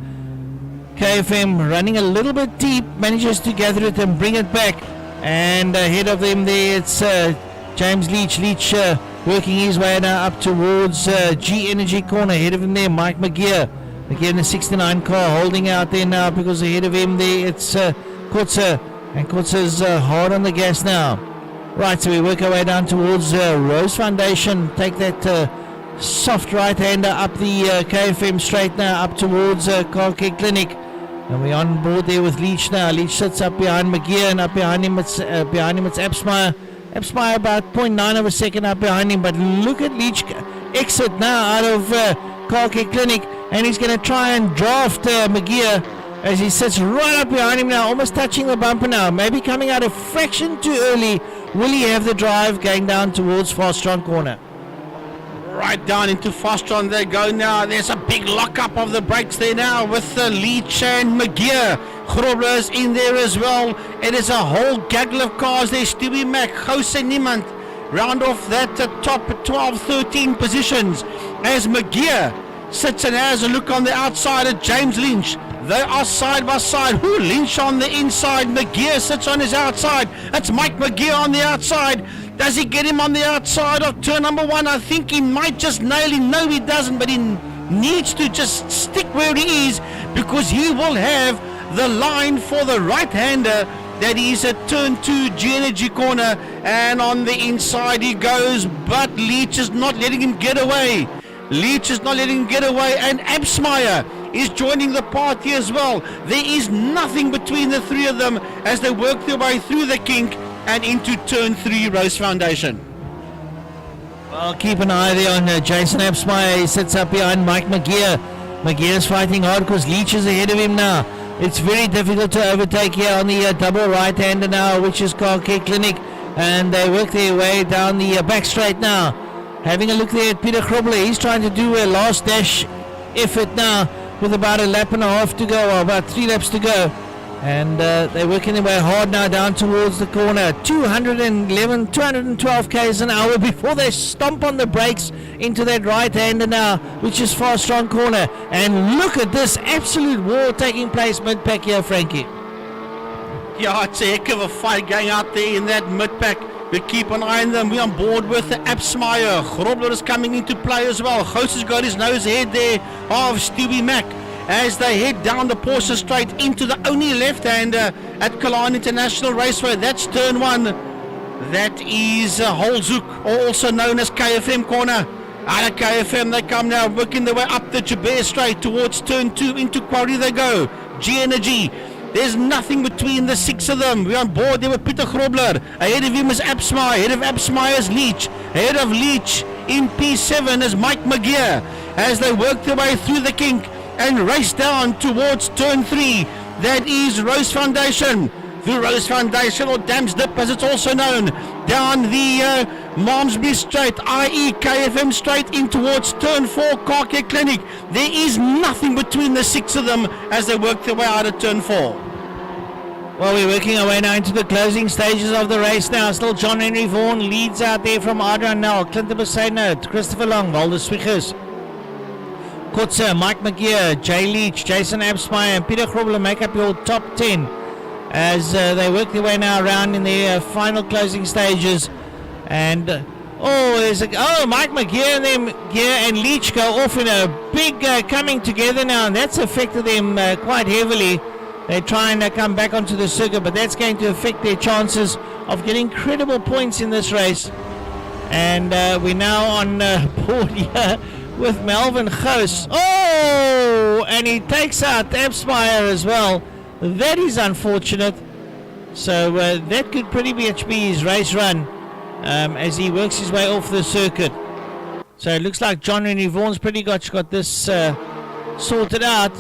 KFM, running a little bit deep, manages to gather it and bring it back. And ahead of them there, it's James Leach. Leach working his way now up towards G Energy corner. Ahead of him there, Mike McGeer. McGeer in the 69 car holding out there now, because ahead of him there it's Kutzer. And Kutzer's hard on the gas now. Right, so we work our way down towards Rose Foundation. Take that soft right-hander up the KFM straight now, up towards Car Care Clinic. And we're on board there with Leach now. Leach sits up behind McGeer, and up behind him it's Absmeyer. Absmeyer about 0.9 of a second up behind him, but look at Leach exit now out of Car Care Clinic, and he's going to try and draft McGeer as he sits right up behind him now, almost touching the bumper now, maybe coming out a fraction too early. Will he have the drive going down towards Fastron corner? Right down into Fastron they go now. There's a big lockup of the brakes there now with Leach and McGeer. Grobler's in there as well. It is a whole gaggle of cars there. Stewie Mack, Goos and Niemand round off that top 12, 13 positions as McGeer sits and has a look on the outside at James Lynch. They are side by side. Who? Lynch on the inside. McGeer sits on his outside. That's Mike McGeer on the outside. Does he get him on the outside of turn number 1? I think he might just nail him. No, he doesn't, but he needs to just stick where he is, because he will have the line for the right-hander. That is at turn 2, G Energy corner, and on the inside he goes, but Leach is not letting him get away. And Absmeyer is joining the party as well. There is nothing between the three of them as they work their way through the kink and into turn 3, Rose Foundation. Well, keep an eye there on Jason Absmeyer. He sits up behind Mike McGeer. McGeer's fighting hard because Leach is ahead of him now. It's very difficult to overtake here on the double right-hander now, which is Car Care Clinic, and they work their way down the back straight now. Having a look there at Peter Grobler. He's trying to do a last dash effort now with about a lap and a half to go, or about 3 laps to go. And they're working their way hard now down towards the corner. 212 k's an hour before they stomp on the brakes into that right-hander now, which is Fastron corner. And look at this absolute war taking place mid-pack here, Frankie. Yeah, it's a heck of a fight going out there in that mid-pack. We keep an eye on them. We're on board with Absmeyer. Grobler is coming into play as well. Goos has got his nose ahead there of Stewie Mack. as they head down the Porsche Straight into the only left-hander at Killarney International Raceway. That's turn 1. That is Holzoek, also known as KFM corner. Out of KFM they come now, working their way up the Joubert Straight towards turn 2. Into Quarry they go. G-Energy. There's nothing between the 6 of them. We're on board there with Peter Grobler. Ahead of him is Absmeyer. Ahead of Absmeyer is Leach. Ahead of Leach in P7 is Mike McGear as they work their way through the kink and race down towards turn 3. That is Rose Foundation. The Rose Foundation, or Dam's Dip as it's also known, down the Malmesbury Straight, i.e. KFM Straight, in towards turn 4, Car Care Clinic. There is nothing between the 6 of them as they work their way out of turn 4. Well, we're working our way now into the closing stages of the race now. Still John Henry Vaughan leads out there from Adrian Nel, Clinton Besaidnout, Christopher Long, Walter Swiggers, Kotze, Mike McGear, Jay Leach, Jason Absmeyer and Peter Grobler make up your top 10 as they work their way now around in the final closing stages. And Mike McGear and them Gear and Leach go off in a big coming together now, and that's affected them quite heavily. They try and come back onto the circuit, but that's going to affect their chances of getting credible points in this race. And we're now on board here with Melvin Goos. Oh, and he takes out Absmeyer as well. That is unfortunate. So that could pretty much be his race run as he works his way off the circuit. So it looks like John Henry Vaughan's pretty much got this sorted out.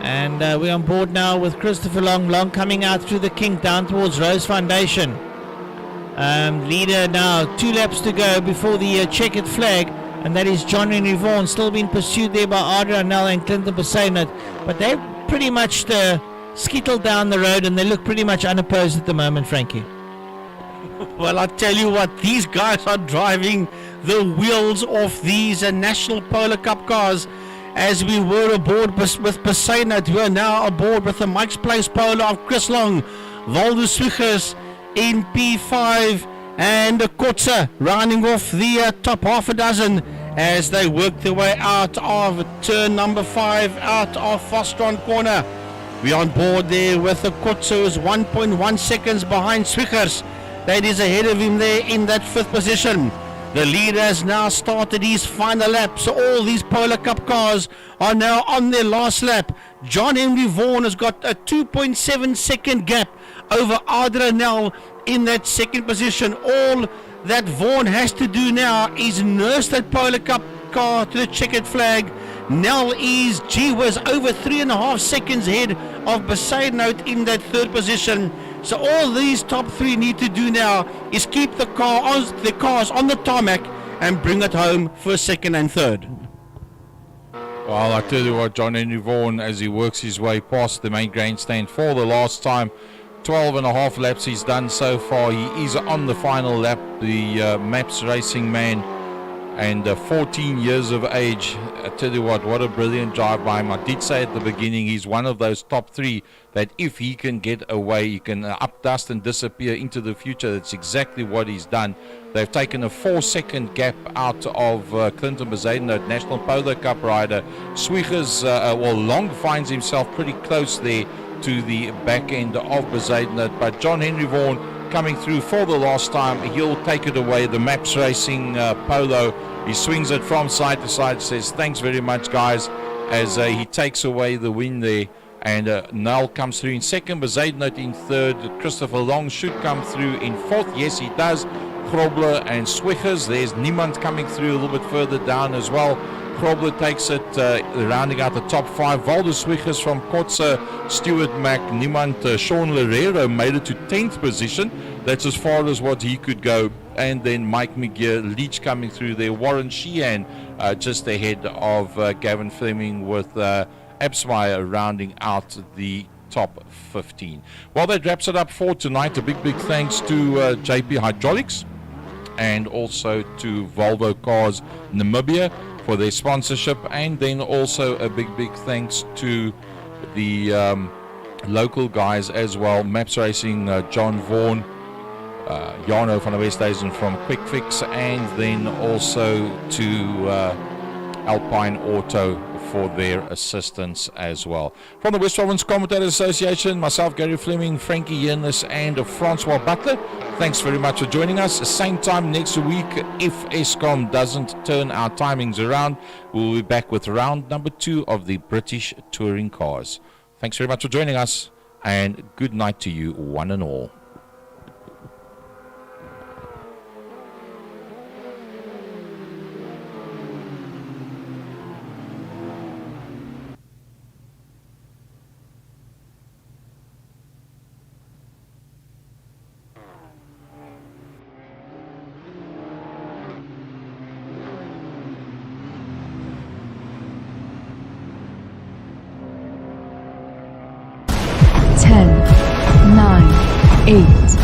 And we're on board now with Christopher Long. Long coming out through the kink down towards Rose Foundation. Leader now, 2 laps to go before the checkered flag. And that is John Henry Vaughan, still being pursued there by Adrian Nel and Clinton Besaidnout. But they're pretty much skittled down the road and they look pretty much unopposed at the moment, Frankie. Well, I tell you what, these guys are driving the wheels off these National Polar Cup cars. As we were aboard with Besaidnout, we are now aboard with the Mike's Place Polo of Chris Long, Waldo Swiggers in P5, and Kotze rounding off the top half a dozen as they work their way out of turn number 5, out of Fostron corner. We're on board there with the Kotze, who's 1.1 seconds behind Swiggers. That is ahead of him there in that 5th position. The leader has now started his final lap, so all these Polar Cup cars are now on their last lap. John Henry Vaughan has got a 2.7 second gap over Adrian Nel in that 2nd position. All that Vaughan has to do now is nurse that Polar Cup car to the checkered flag. Nel is, gee whiz, over 3.5 seconds ahead of Besaidnout in that 3rd position. So all these top 3 need to do now is keep the cars on the tarmac and bring it home for 2nd and 3rd. Well, I tell you what, John Henry Vaughan, as he works his way past the main grandstand for the last time, 12.5 laps he's done so far. He is on the final lap, the Maps racing man, and 14 years of age. I tell you what a brilliant drive by him. I did say at the beginning, he's one of those top 3 that if he can get away, he can updust and disappear into the future. That's exactly what he's done. They've taken a 4-second gap out of Clinton Besaidnout, National Polo Cup rider. Swiggers, Long finds himself pretty close there to the back end of Besaidnout, but John Henry Vaughan coming through for the last time. He'll take it away, the Maps Racing Polo. He swings it from side to side, says thanks very much guys, as he takes away the win there. And Nel comes through in 2nd, Besaidnout in 3rd. Christopher Long should come through in 4th. Yes, he does. Grobler and Swiggers. There's Niemand coming through a little bit further down as well. Grobler takes it, rounding out the top 5. Waldo Swiggers from Kotze, Stuart Mack, Niemand, Sean Lerero made it to 10th position. That's as far as what he could go. And then Mike McGear, Leach coming through there. Warren Sheehan just ahead of Gavin Fleming with Absmeyer rounding out the top 15. Well, that wraps it up for tonight. A big thanks to JP Hydraulics and also to Volvo Cars Namibia for their sponsorship, and then also a big thanks to the local guys as well, Maps Racing, John Vaughan, Jarno van der Westhuizen from Quick Fix, and then also to Alpine Auto for their assistance as well. From the West Province Commentators Association, myself, Gary Fleming, Frankie Yernis, and Francois Butler, thanks very much for joining us. Same time next week, if Eskom doesn't turn our timings around, we'll be back with round number 2 of the British Touring Cars. Thanks very much for joining us, and good night to you, one and all. Ten, 9, 8,